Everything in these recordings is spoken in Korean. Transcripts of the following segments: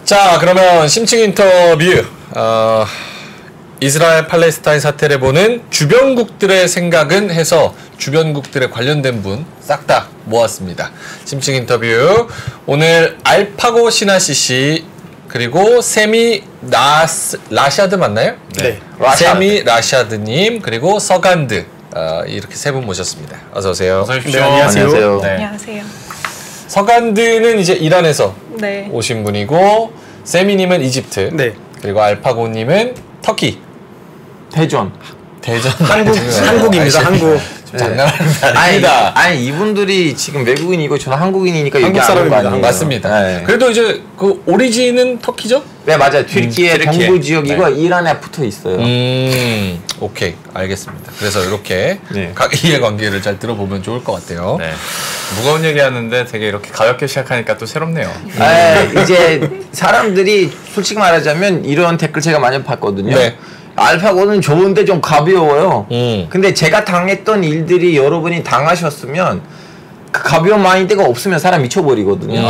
자, 그러면 심층 인터뷰. 이스라엘 팔레스타인 사태를 보는 주변국들의 생각은 해서 주변국들에 관련된 분 싹 다 모았습니다. 심층 인터뷰. 오늘 알파고 시나시 씨 그리고 세미 라샤드 맞나요? 네. 세미 라샤드님 그리고 서간드 이렇게 세 분 모셨습니다. 어서 오세요. 어서 오십시오. 네, 안녕하세요. 네. 안녕하세요. 서간드는 이제 이란에서 네. 오신 분이고 세미님은 이집트. 네. 그리고 알파고님은 터키. 대전. 한국입니다. 한국. 장난하는 게 아닙니다. 아니 이분들이 지금 외국인이고 저는 한국인이니까 한국 사람입니다. 아니에요. 맞습니다. 네. 그래도 이제 그 오리진은 터키죠? 네 맞아요. 튀르키예 동부 지역이고 네. 이란에 붙어 있어요. 오케이 알겠습니다. 그래서 이렇게 네. 각 이해관계를 잘 들어보면 좋을 것 같아요. 네. 무거운 얘기하는데 되게 이렇게 가볍게 시작하니까 또 새롭네요. 이제 사람들이 솔직히 말하자면 이런 댓글 제가 많이 봤거든요. 네. 알파고는 좋은데 좀 가벼워요. 근데 제가 당했던 일들이 여러분이 당하셨으면 그 가벼운 마인드가 없으면 사람 미쳐버리거든요.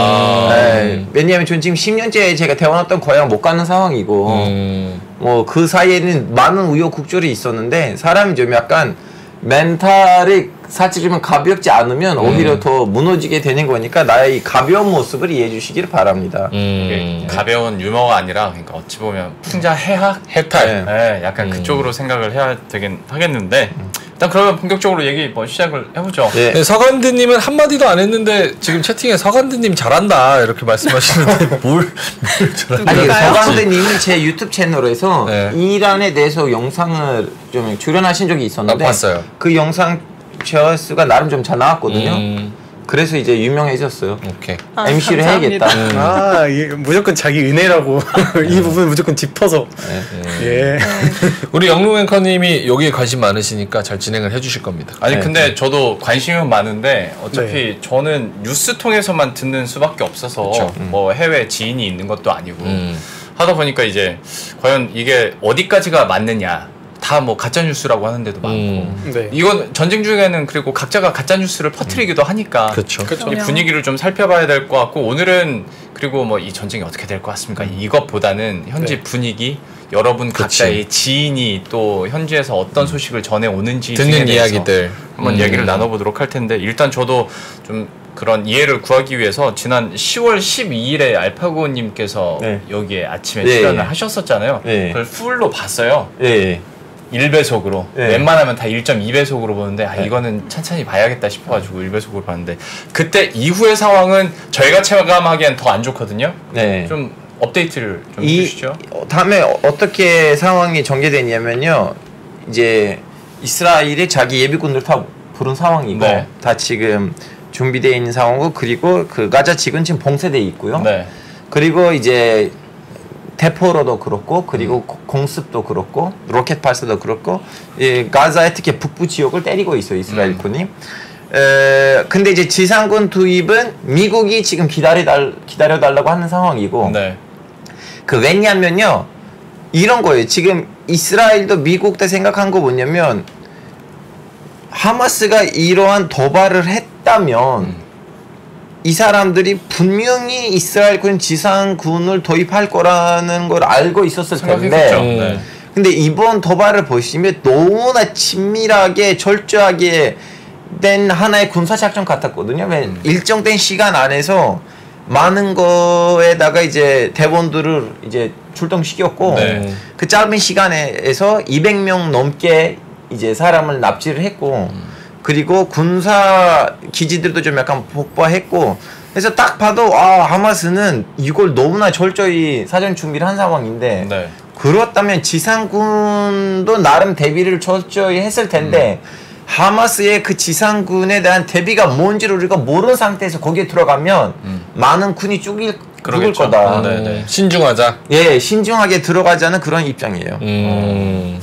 왜냐하면 전 지금 10년째 제가 태어났던 고향 못 가는 상황이고 뭐 그 사이에는 많은 우여곡절이 있었는데 사람이 좀 약간 멘탈이 사실은 가볍지 않으면 오히려 더 무너지게 되는 거니까 나의 이 가벼운 모습을 이해해 주시기를 바랍니다. 가벼운 유머가 아니라 그러니까 어찌 보면 풍자 해탈. 네, 약간 그쪽으로 생각을 해야 되긴 하겠는데 일단 그러면 본격적으로 얘기 시작을 해보죠. 네. 네, 서간드님은 한마디도 안 했는데 지금 채팅에 서간드님 잘한다 이렇게 말씀하시는데 뭘 잘한다. 아니 서강대님이 제 유튜브 채널에서 네. 이란에 대해서 영상을 좀 출연하신 적이 있었는데 봤어요. 그 영상 조회수가 나름 좀 잘 나왔거든요. 그래서 이제 유명해졌어요. 오케이. MC를 감사합니다. 해야겠다. 이게 무조건 자기 은혜라고 이 부분 무조건 짚어서. 예. 우리 영롱 앵커님이 여기에 관심 많으시니까 잘 진행을 해주실 겁니다. 아니 네. 근데 저도 관심은 많은데 어차피 저는 뉴스 통해서만 듣는 수밖에 없어서 그쵸. 뭐 해외 지인이 있는 것도 아니고 하다 보니까 이제 과연 이게 어디까지가 맞느냐 다 뭐 가짜 뉴스라고 하는 데도 많고 네. 이건 전쟁 중에는 그리고 각자가 가짜 뉴스를 퍼뜨리기도 하니까 그렇죠. 이 분위기를 좀 살펴봐야 될 것 같고 오늘은 그리고 뭐 이 전쟁이 어떻게 될 것 같습니까? 이것보다는 현지 분위기 여러분 각자의 지인이 또 현지에서 어떤 소식을 전해 오는지 듣는 이야기들 한번 얘기를 나눠보도록 할 텐데 일단 저도 좀 그런 이해를 구하기 위해서 지난 10월 12일에 알파고님께서 네. 여기에 아침에 네. 출연을 하셨었잖아요. 네. 그걸 풀로 봤어요. 예. 1배속으로 네. 웬만하면 다 1.2배속으로 보는데 이거는 천천히 봐야겠다 싶어가지고 1배속으로 봤는데 그때 이후의 상황은 저희가 체감하기엔 더 안 좋거든요. 네. 좀 업데이트를 좀 해주시죠. 다음에 어떻게 상황이 전개되냐면요. 이제 이스라엘이 자기 예비군들 다 부른 상황이고 네. 다 지금 준비되어 있는 상황이고 그리고 그 가자 지금 봉쇄되어 있고요. 네. 그리고 이제 대포로도 그렇고 그리고 공습도 그렇고 로켓 발사도 그렇고 가자의 특히 북부 지역을 때리고 있어요 이스라엘군이. 근데 이제 지상군 투입은 미국이 지금 기다려달라고 하는 상황이고 네. 그 왜냐면요 이런 거예요. 지금 이스라엘도 미국 때 생각한 거 뭐냐면 하마스가 이러한 도발을 했다면 이 사람들이 분명히 이스라엘군 지상군을 도입할 거라는 걸 알고 있었을 텐데 네. 근데 이번 도발을 보시면 너무나 친밀하게 철저하게 된 하나의 군사작전 같았거든요. 일정된 시간 안에서 많은 거에다가 이제 대원들을 이제 출동시켰고 네. 그 짧은 시간에서 200명 넘게 이제 사람을 납치를 했고 그리고 군사 기지들도 좀 약간 폭파했고 그래서 딱 봐도 하마스는 이걸 너무나 철저히 사전 준비를 한 상황인데 네. 그렇다면 지상군도 나름 대비를 철저히 했을 텐데 하마스의 그 지상군에 대한 대비가 뭔지를 우리가 모르는 상태에서 거기에 들어가면 많은 군이 죽을 거다. 네네. 신중하자. 예, 신중하게 들어가자는 그런 입장이에요. 근데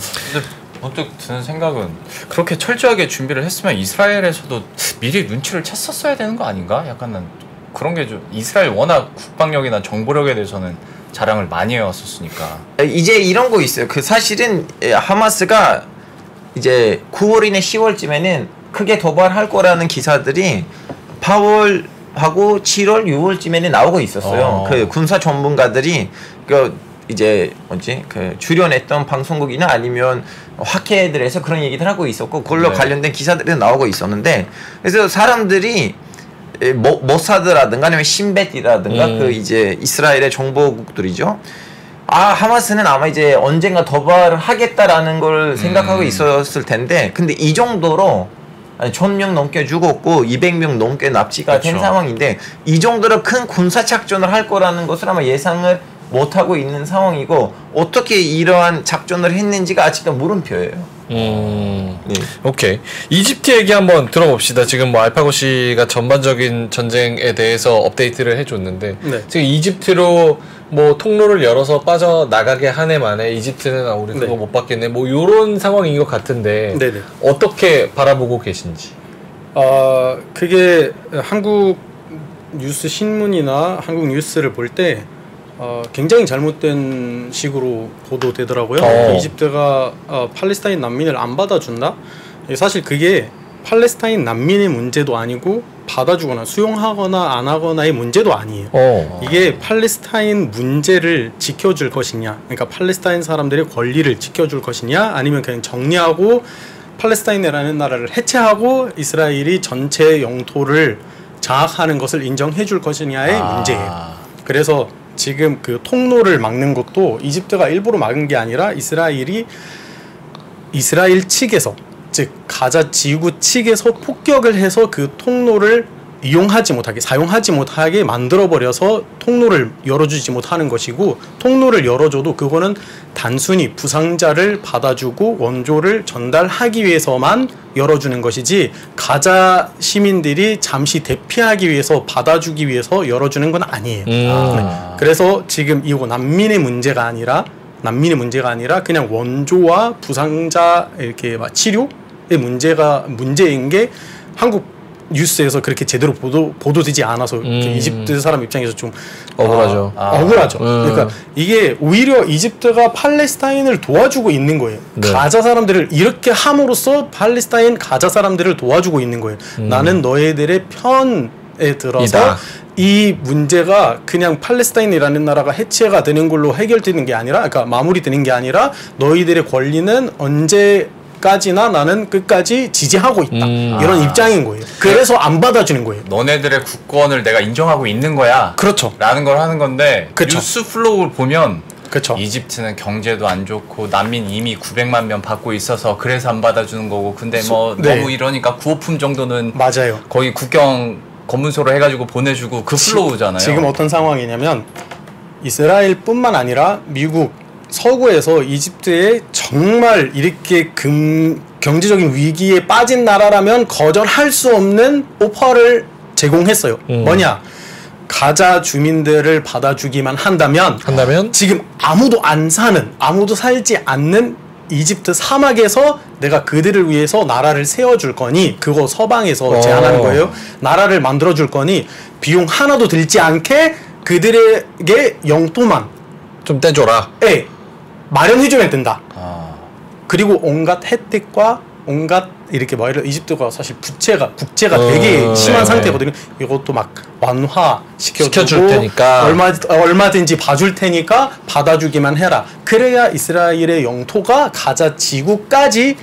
문득 드는 생각은 그렇게 철저하게 준비를 했으면 이스라엘에서도 미리 눈치를 챘었어야 되는 거 아닌가? 약간 난 그런 게 좀 이스라엘 워낙 국방력이나 정보력에 대해서는 자랑을 많이 해왔었으니까. 이제 이런 거 있어요. 그 사실은 하마스가 이제 9월이나 10월쯤에는 크게 도발할 거라는 기사들이 8월 하고 7월, 6월쯤에는 나오고 있었어요. 그 군사 전문가들이 그 이제 그 출연했던 방송국이나 아니면 학회들에서 그런 얘기들 하고 있었고 그걸로 네. 관련된 기사들이 나오고 있었는데 그래서 사람들이 모사드라든가 아니면 신벳이라든가 그 이제 이스라엘의 정보국들이죠. 하마스는 아마 이제 언젠가 도발을 하겠다라는 걸 생각하고 있었을 텐데 근데 이 정도로 1000명 넘게 죽었고 200명 넘게 납치가 된 상황인데 이 정도로 큰 군사 작전을 할 거라는 것을 아마 예상을 못하고 있는 상황이고 어떻게 이러한 작전을 했는지가 아직도 물음표예요. 네. 오케이. 이집트 얘기 한번 들어봅시다. 지금 뭐 알파고 씨가 전반적인 전쟁에 대해서 업데이트를 해줬는데 지금 이집트로 뭐 통로를 열어서 빠져나가게 한 해 만에 이집트는 우리 그거 못 받겠네 뭐 요런 상황인 것 같은데 어떻게 바라보고 계신지. 그게 한국 뉴스 신문이나 한국 뉴스를 볼 때 굉장히 잘못된 식으로 보도되더라고요. 이집트가 팔레스타인 난민을 안 받아준다? 사실 그게 팔레스타인 난민의 문제도 아니고 받아주거나 수용하거나 안 하거나의 문제도 아니에요. 이게 팔레스타인 문제를 지켜줄 것이냐, 그러니까 팔레스타인 사람들의 권리를 지켜줄 것이냐, 아니면 그냥 정리하고 팔레스타인이라는 나라를 해체하고 이스라엘이 전체 영토를 장악하는 것을 인정해 줄 것이냐의 문제예요. 그래서 지금 그 통로를 막는 것도 이집트가 일부러 막은 게 아니라 이스라엘 측에서, 즉 가자 지구 측에서 폭격을 해서 그 통로를 이용하지 못하게, 사용하지 못하게 만들어버려서 통로를 열어주지 못하는 것이고, 통로를 열어줘도 그거는 단순히 부상자를 받아주고 원조를 전달하기 위해서만 열어주는 것이지 가자 시민들이 잠시 대피하기 위해서, 받아주기 위해서 열어주는 건 아니에요. 그래서 지금 이거 난민의 문제가 아니라 그냥 원조와 부상자 이렇게 막 치료의 문제인 게 한국 뉴스에서 그렇게 제대로 보도되지 않아서 이집트 사람 입장에서 좀 억울하죠. 억울하죠. 그러니까 이게 오히려 이집트가 팔레스타인을 도와주고 있는 거예요. 가자 사람들을 이렇게 함으로써 팔레스타인 가자 사람들을 도와주고 있는 거예요. 나는 너희들의 편에 들어서 이 문제가 그냥 팔레스타인이라는 나라가 해체가 되는 걸로 해결되는 게 아니라, 그러니까 마무리되는 게 아니라 너희들의 권리는 언제까지나 나는 끝까지 지지하고 있다. 이런 입장인 거예요. 그래서 안 받아주는 거예요. 너네들의 국권을 내가 인정하고 있는 거야. 그렇죠. 라는 걸 하는 건데 그렇죠. 뉴스 플로우를 보면 그렇죠. 이집트는 경제도 안 좋고 난민 이미 900만 명 받고 있어서 그래서 안 받아주는 거고, 근데 뭐 너무 이러니까 구호품 정도는 맞아요. 거의 국경 검문소로 해가지고 보내주고 그 플로우잖아요. 지금 어떤 상황이냐면 이스라엘뿐만 아니라 미국 서구에서 이집트에 정말 이렇게 경제적인 위기에 빠진 나라라면 거절할 수 없는 오퍼를 제공했어요. 뭐냐? 가자 주민들을 받아주기만 한다면 지금 아무도 살지 않는 이집트 사막에서 내가 그들을 위해서 나라를 세워줄 거니, 그거 서방에서 제안하는 거예요. 나라를 만들어줄 거니 비용 하나도 들지 않게 그들에게 영토만 좀 떼줘라. 예, 마련해주면 된다. 그리고 온갖 혜택과 온갖 이렇게 이집트가 사실 국채가 되게 심한 상태거든요. 이것도 막 완화시켜줄 테니까 얼마든지 봐줄 테니까 받아주기만 해라. 그래야 이스라엘의 영토가 가자 지구까지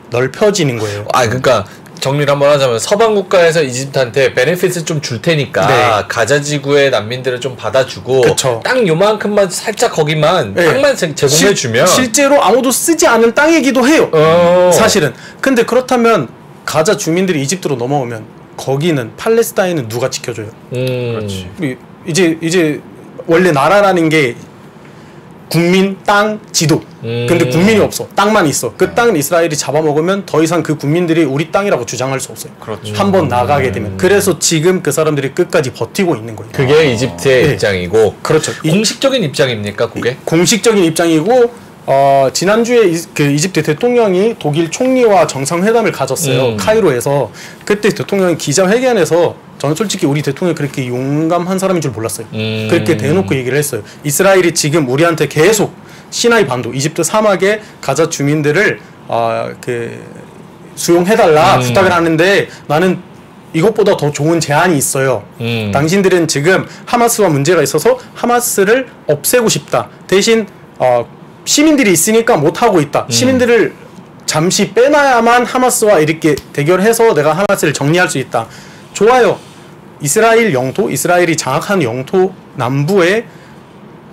넓혀지는 거예요. 그러니까 정리를 한번 하자면 서방 국가에서 이집트한테 베네핏을 좀 줄 테니까 가자 지구의 난민들을 좀 받아주고 땅 요만큼만 살짝 거기만 땅만 제공해주면 실제로 아무도 쓰지 않은 땅이기도 해요. 사실은. 근데 그렇다면 가자 주민들이 이집트로 넘어오면 거기는 팔레스타인은 누가 지켜줘요? 그렇지. 이제 원래 나라라는 게 국민, 땅, 지도. 근데 국민이 없어. 땅만 있어. 그 땅은 이스라엘이 잡아먹으면 더 이상 그 국민들이 우리 땅이라고 주장할 수 없어요. 그렇죠. 한번 나가게 되면. 그래서 지금 그 사람들이 끝까지 버티고 있는 거예요. 그게 이집트의 입장이고. 그렇죠. 공식적인 입장입니까, 그게? 공식적인 입장이고, 지난주에 그 이집트 대통령이 독일 총리와 정상회담을 가졌어요. 카이로에서. 그때 대통령이 기자회견에서, 저는 솔직히 우리 대통령이 그렇게 용감한 사람인 줄 몰랐어요. 그렇게 대놓고 얘기를 했어요. 이스라엘이 지금 우리한테 계속 시나이 반도, 이집트 사막에 가자 주민들을 수용해달라 부탁을 하는데 나는 이것보다 더 좋은 제안이 있어요. 당신들은 지금 하마스와 문제가 있어서 하마스를 없애고 싶다. 대신 시민들이 있으니까 못하고 있다. 시민들을 잠시 빼놔야만 하마스와 이렇게 대결해서 내가 하마스를 정리할 수 있다. 좋아요. 이스라엘 영토, 이스라엘이 장악한 영토 남부에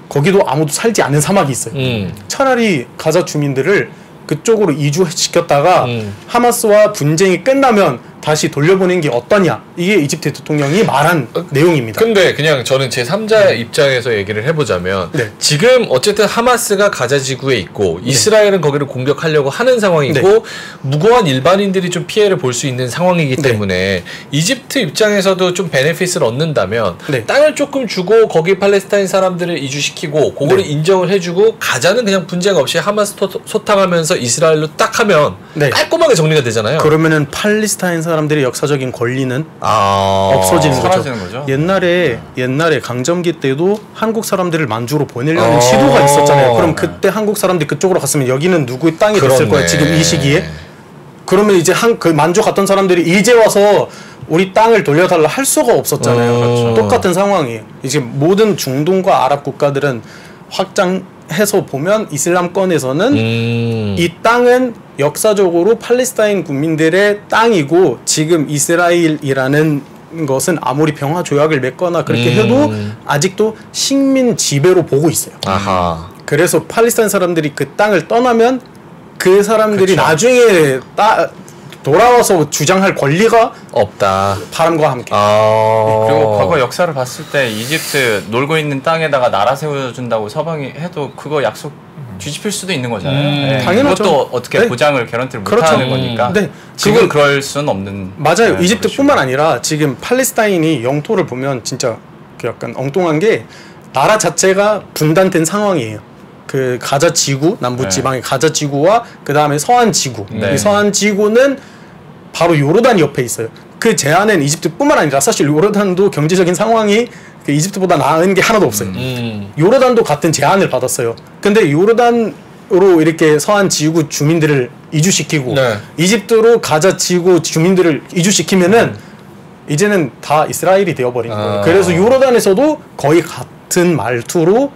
거기도 아무도 살지 않는 사막이 있어요. 차라리 가자 주민들을 그쪽으로 이주시켰다가 하마스와 분쟁이 끝나면 다시 돌려보낸 게 어떠냐. 이게 이집트 대통령이 말한 내용입니다. 근데 그냥 저는 제3자 입장에서 얘기를 해보자면 네. 지금 어쨌든 하마스가 가자 지구에 있고 이스라엘은 거기를 공격하려고 하는 상황이고 네. 무고한 일반인들이 좀 피해를 볼 수 있는 상황이기 네. 때문에 이집트 입장에서도 좀 베네핏을 얻는다면 네. 땅을 조금 주고 거기 팔레스타인 사람들을 이주시키고 그거를 네. 인정을 해주고 가자는 그냥 분쟁 없이 하마스 소탕하면서 이스라엘로 딱 하면 네. 깔끔하게 정리가 되잖아요. 그러면은 팔레스타인 사람들의 역사적인 권리는 아... 없어지는 사라지는 거죠. 옛날에 강점기 때도 한국 사람들을 만주로 보내려는 시도가 있었잖아요. 그럼 그때 한국 사람들이 그쪽으로 갔으면 여기는 누구의 땅이 됐을 거예요. 지금 이 시기에. 그러면 이제 그 만주 갔던 사람들이 이제 와서 우리 땅을 돌려달라 할 수가 없었잖아요. 그렇죠. 똑같은 상황이에요. 이제 모든 중동과 아랍 국가들은 확장해서 보면 이슬람권에서는 이 땅은 역사적으로 팔레스타인 국민들의 땅이고 지금 이스라엘이라는 것은 아무리 평화 조약을 맺거나 그렇게 해도 아직도 식민 지배로 보고 있어요. 아하. 그래서 팔레스타인 사람들이 그 땅을 떠나면 그 사람들이 그쵸. 나중에 돌아와서 주장할 권리가 없다. 바람과 함께. 그리고 과거 역사를 봤을 때 이집트 놀고 있는 땅에다가 나라 세워준다고 서방이 해도 그거 약속 뒤집힐 수도 있는 거잖아요. 네. 당연하죠. 그것도 어떻게 네. 보장을 개런티를 그렇죠. 못하는 거니까. 네. 지금 그럴 수는 없는. 맞아요. 네, 이집트뿐만 아니라 지금 팔레스타인이 영토를 보면 진짜 그 약간 엉뚱한 게 나라 자체가 분단된 상황이에요. 그 가자 지구, 남부 지방의 가자 지구와 그 다음에 서한 지구. 네. 이 서한 지구는 바로 요르단 옆에 있어요. 그 제안은 이집트뿐만 아니라 사실 요르단도 경제적인 상황이 그 이집트보다 나은 게 하나도 없어요. 요르단도 같은 제안을 받았어요. 근데 요르단으로 이렇게 서한 지구 주민들을 이주시키고 네. 이집트로 가자 지구 주민들을 이주시키면은 이제는 다 이스라엘이 되어버린 거예요. 그래서 요르단에서도 거의 같은 말투로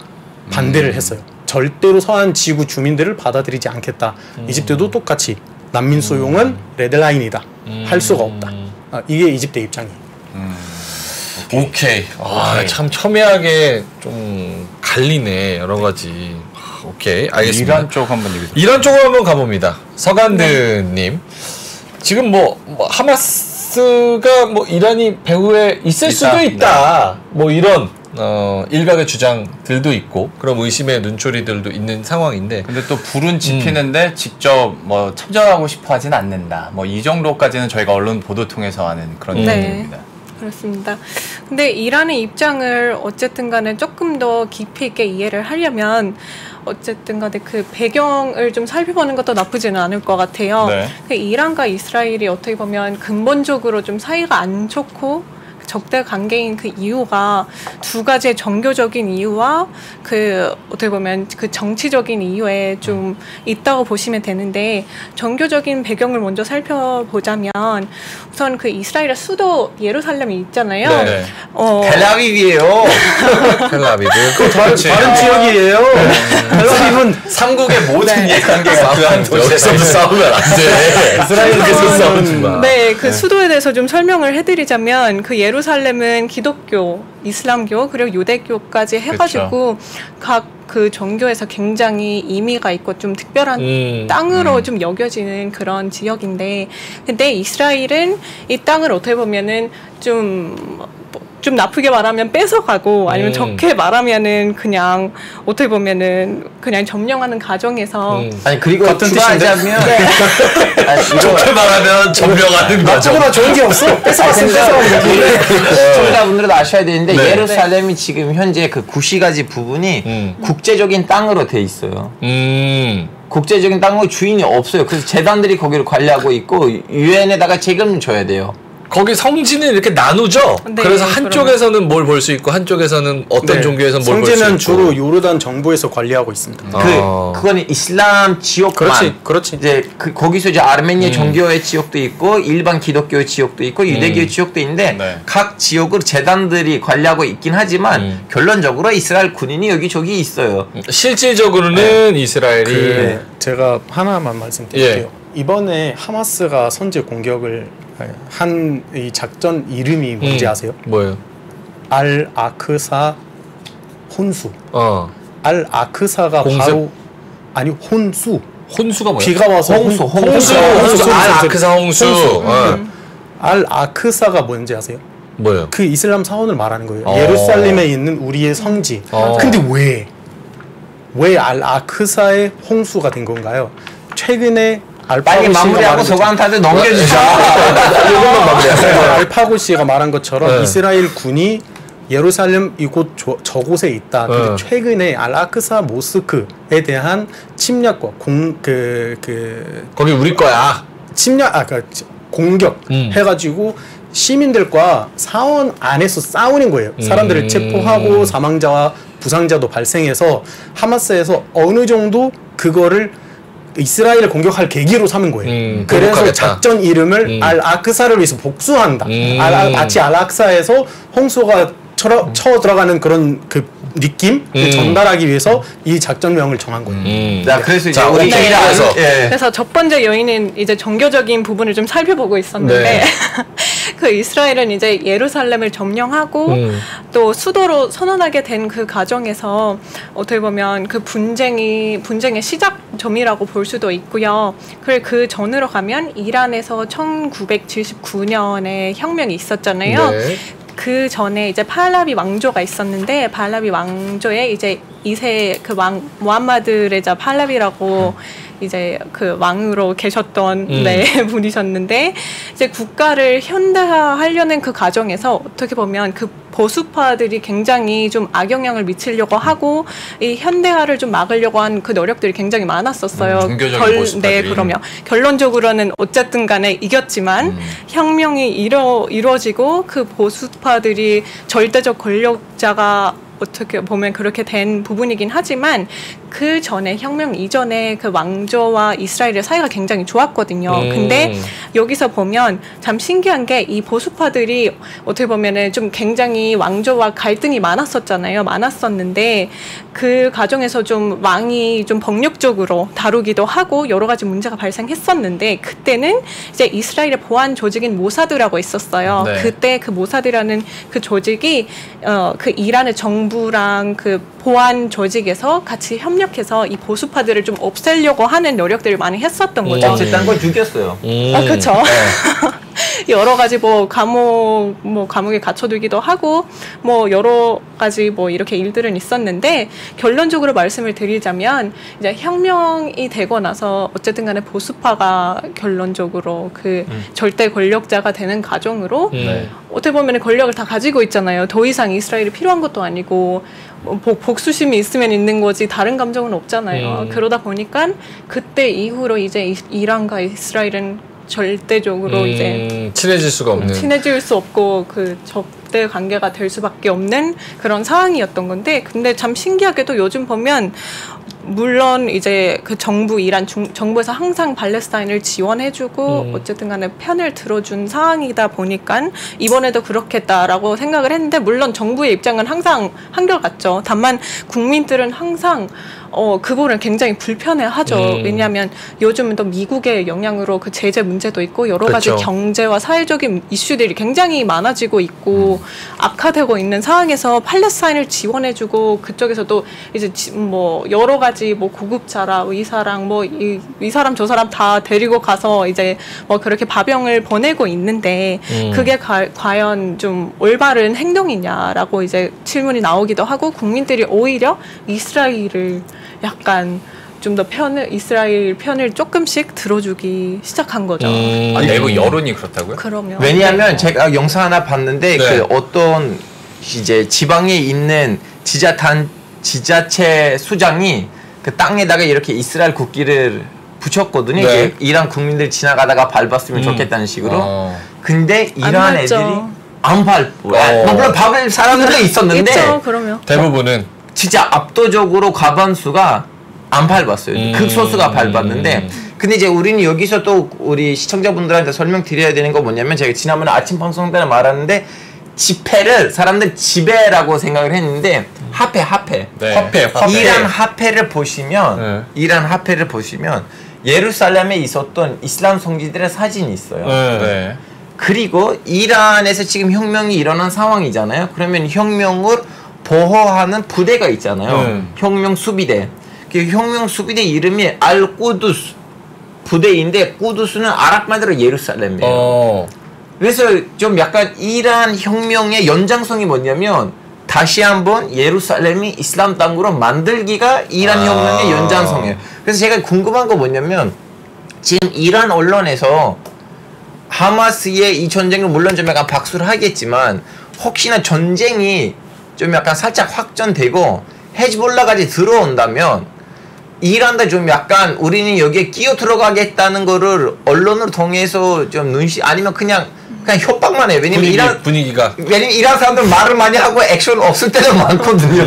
반대를 했어요. 절대로 서한 지구 주민들을 받아들이지 않겠다. 이집트도 똑같이 난민 수용은 레드라인이다. 할 수가 없다. 이게 이집트의 입장이에요. 오케이. 아, 참 첨예하게 좀 갈리네 여러 가지. 오케이, 알겠습니다. 이란 쪽 한번 얘기. 이란 쪽으로 한번 가봅니다. 서간드님, 지금 뭐 하마스가 뭐 이란이 배후에 있을 수도 있다. 뭐 이런 일각의 주장들도 있고 그런 의심의 눈초리들도 있는 상황인데. 근데 또 불은 지피는데 직접 뭐 참전하고 싶어 하진 않는다. 뭐 이 정도까지는 저희가 언론 보도 통해서 아는 그런 내용입니다. 그렇습니다. 근데 이란의 입장을 어쨌든 간에 조금 더 깊이 있게 이해를 하려면 어쨌든 간에 그 배경을 좀 살펴보는 것도 나쁘지는 않을 것 같아요. 네. 그 이란과 이스라엘이 어떻게 보면 근본적으로 좀 사이가 안 좋고 적대 관계인 그 이유가 두 가지의 종교적인 이유와 그 어떻게 보면 그 정치적인 이유에 좀 있다고 보시면 되는데, 종교적인 배경을 먼저 살펴보자면 우선 그 이스라엘의 수도 예루살렘이 있잖아요. 네. 텔아비브예요. 텔아비브. 다른 지역이에요. 텔아비브는 삼국의 모든 이해관계가 그한 여기서도 싸우면 안 돼. 이스라엘에서 싸우지 마. 네, 그 수도에 대해서 좀 설명을 해드리자면 그 예루살렘은 기독교, 이슬람교 그리고 유대교까지 해가지고 각 그 종교에서 굉장히 의미가 있고 좀 특별한 땅으로 좀 여겨지는 그런 지역인데, 근데 이스라엘은 이 땅을 어떻게 보면은 좀 나쁘게 말하면 뺏어가고 아니면 좋게 말하면은 그냥 어떻게 보면은 그냥 점령하는 과정에서 아니 그리고 같은 추가하자면 좋게 말하면 점령하는 거죠. 나쁘거나 좋은 게 없어. 뺏어갔으면 뺏어가는 거지. 시청자분들도 아셔야 되는데 네. 예루살렘이 지금 현재 그 구시가지 부분이 국제적인 땅으로 돼 있어요. 국제적인 땅으로 주인이 없어요. 그래서 재단들이 거기를 관리하고 있고 유엔에다가 책임을 져야 돼요. 거기 성지는 이렇게 나누죠. 네, 그래서 한쪽에서는 뭘 볼 수 있고 한쪽에서는 어떤 네. 종교에서는 뭘 볼 수 있고. 성지는 주로 요르단 정부에서 관리하고 있습니다. 그거는 이슬람 지역만. 그렇지. 이제 거기서 이제 아르메니아 종교의 지역도 있고 일반 기독교의 지역도 있고 유대교의 지역도 있는데 네. 각 지역으로 재단들이 관리하고 있긴 하지만 결론적으로 이스라엘 군인이 여기저기 있어요. 실질적으로는 이스라엘이 네, 제가 하나만 말씀드릴게요. 이번에 하마스가 선제 공격을 한 이 작전 이름이 뭔지 아세요? 뭐예요? 알 아크사 혼수. 알 아크사가 공습? 바로 아니 혼수. 혼수가 뭐예요? 비가 와서 홍수. 알 아크사 홍수. 알 아크사가 뭔지 아세요? 뭐예요? 그 이슬람 사원을 말하는 거예요. 예루살렘에 있는 우리의 성지. 근데 왜 알 아크사의 홍수가 된 건가요? 최근에 빨리 마무리하고 소관한테 넘겨주자. 알파고 씨가 말한 것처럼 이스라엘 군이 예루살렘 이곳 저곳에 있다. 근데 최근에 알아크사 모스크에 대한 침략과 거기 우리 거야. 공격 해가지고 시민들과 사원 안에서 싸우는 거예요. 사람들을 체포하고 사망자와 부상자도 발생해서 하마스에서 어느 정도 그거를 이스라엘을 공격할 계기로 삼은 거예요. 그래서 공격하겠다. 작전 이름을 알-아크사를 위해서 복수한다. 마치 알-아크사에서 홍수가 쳐 들어가는 그런 그 느낌 전달하기 위해서 이 작전명을 정한 거예요. 자, 그래서 이제 우리 그래서 예. 그래서 첫 번째 요인은 이제 종교적인 부분을 좀 살펴보고 있었는데 네. 그 이스라엘은 이제 예루살렘을 점령하고 또 수도로 선언하게 된 그 과정에서 어떻게 보면 그 분쟁의 시작점이라고 볼 수도 있고요. 그리고 그 전으로 가면 이란에서 1979년에 혁명이 있었잖아요. 네. 그 전에 이제 팔라비 왕조가 있었는데 팔라비 왕조에 이제 2세 그 왕 무함마드 레자 팔라비라고 이제 그 왕으로 계셨던 분이셨는데 이제 국가를 현대화하려는 그 과정에서 어떻게 보면 그 보수파들이 굉장히 좀 악영향을 미치려고 하고 이 현대화를 좀 막으려고 한 그 노력들이 굉장히 많았었어요. 종교적인 보수파들이. 네, 그러면 결론적으로는 어쨌든 간에 이겼지만 혁명이 이루어지고 그 보수파들이 절대적 권력자가 어떻게 보면 그렇게 된 부분이긴 하지만 그 전에 혁명 이전에 그 왕조와 이스라엘의 사이가 굉장히 좋았거든요. 근데 여기서 보면 참 신기한 게 이 보수파들이 어떻게 보면은 좀 굉장히 왕조와 갈등이 많았었는데 그 과정에서 좀 왕이 좀暴力적으로 다루기도 하고 여러 가지 문제가 발생했었는데 그때는 이제 이스라엘의 보안 조직인 모사드라고 있었어요. 네. 그때 그 모사드라는 그 조직이 그 이란의 정부랑 그 보안 조직에서 같이 협력해서 이 보수파들을 좀 없애려고 하는 노력들을 많이 했었던 거죠. 어쨌든 건 죽였어요. 그렇죠. 여러 가지 감옥에 갇혀두기도 하고 여러 가지 이렇게 일들은 있었는데 결론적으로 말씀을 드리자면 이제 혁명이 되고 나서 어쨌든 간에 보수파가 결론적으로 그 절대 권력자가 되는 과정으로 어떻게 보면 권력을 다 가지고 있잖아요. 더 이상 이스라엘이 필요한 것도 아니고 복수심이 있으면 있는 거지 다른 감정은 없잖아요. 그러다 보니까 그때 이후로 이제 이란과 이스라엘은 절대적으로 이제 친해질 수가 없는 친해질 수 없고 그 적대 관계가 될 수밖에 없는 그런 상황이었던 건데 근데 참 신기하게도 요즘 보면 물론 이제 그 이란 정부에서 항상 팔레스타인을 지원해주고 어쨌든 간에 편을 들어준 상황이다 보니까 이번에도 그렇겠다라고 생각을 했는데 물론 정부의 입장은 항상 한결같죠. 다만 국민들은 항상 그거를 굉장히 불편해하죠. 왜냐하면 요즘은 또 미국의 영향으로 그 제재 문제도 있고 여러 가지 그렇죠. 경제와 사회적인 이슈들이 굉장히 많아지고 있고 악화되고 있는 상황에서 팔레스타인을 지원해주고 그쪽에서도 이제 여러 가지 고급차라 이 사람 저 사람 다 데리고 가서 이제 그렇게 파병을 보내고 있는데 그게 과연 좀 올바른 행동이냐라고 이제 질문이 나오기도 하고 국민들이 오히려 이스라엘을 약간 좀 더 이스라엘 편을 조금씩 들어주기 시작한 거죠. 내부 여론이 그렇다고요? 그러면 왜냐하면 제가 영상 하나 봤는데 그 어떤 이제 지방에 있는 지자체 수장이 그 땅에다가 이렇게 이스라엘 국기를 붙였거든요. 이제 이란 국민들 지나가다가 밟았으면 좋겠다는 식으로. 근데 안 이란 밟죠. 애들이 안 밟고. 물론 밟을 사람들도 있었는데 있죠, 그럼요. 대부분은 진짜 압도적으로 과반수가 안 밟았어요. 극소수가 밟았는데 근데 이제 우리는 여기서 또 우리 시청자분들한테 설명드려야 되는 거 뭐냐면 제가 지난번에 아침 방송 때는 말하는데 지폐를 사람들 지배라고 생각을 했는데 화폐 네. 화폐. 이란 화폐를 보시면 이란 화폐를 보시면 예루살렘에 있었던 이슬람 성지들의 사진이 있어요. 네. 그리고 이란에서 지금 혁명이 일어난 상황이잖아요. 그러면 혁명을 보호하는 부대가 있잖아요. 혁명 수비대. 그 혁명 수비대 이름이 알꾸두스 부대인데 꾸두스는 아랍말로 예루살렘이에요. 그래서 좀 약간 이란 혁명의 연장성이 뭐냐면 다시 한번 예루살렘이 이슬람 땅으로 만들기가 이란 혁명의 연장성이에요. 그래서 제가 궁금한 거 뭐냐면 지금 이란 언론에서 하마스의 이 전쟁을 물론 좀 약간 박수를 하겠지만 혹시나 전쟁이 좀 약간 살짝 확전되고 헤즈볼라까지 들어온다면 이란도 좀 약간 우리는 여기에 끼어 들어가겠다는 거를 언론을 통해서 좀 아니면 그냥 협박만 해요. 왜냐면 분위기가 왜냐면 이란 사람들 말을 많이 하고 액션 없을 때도 많거든요.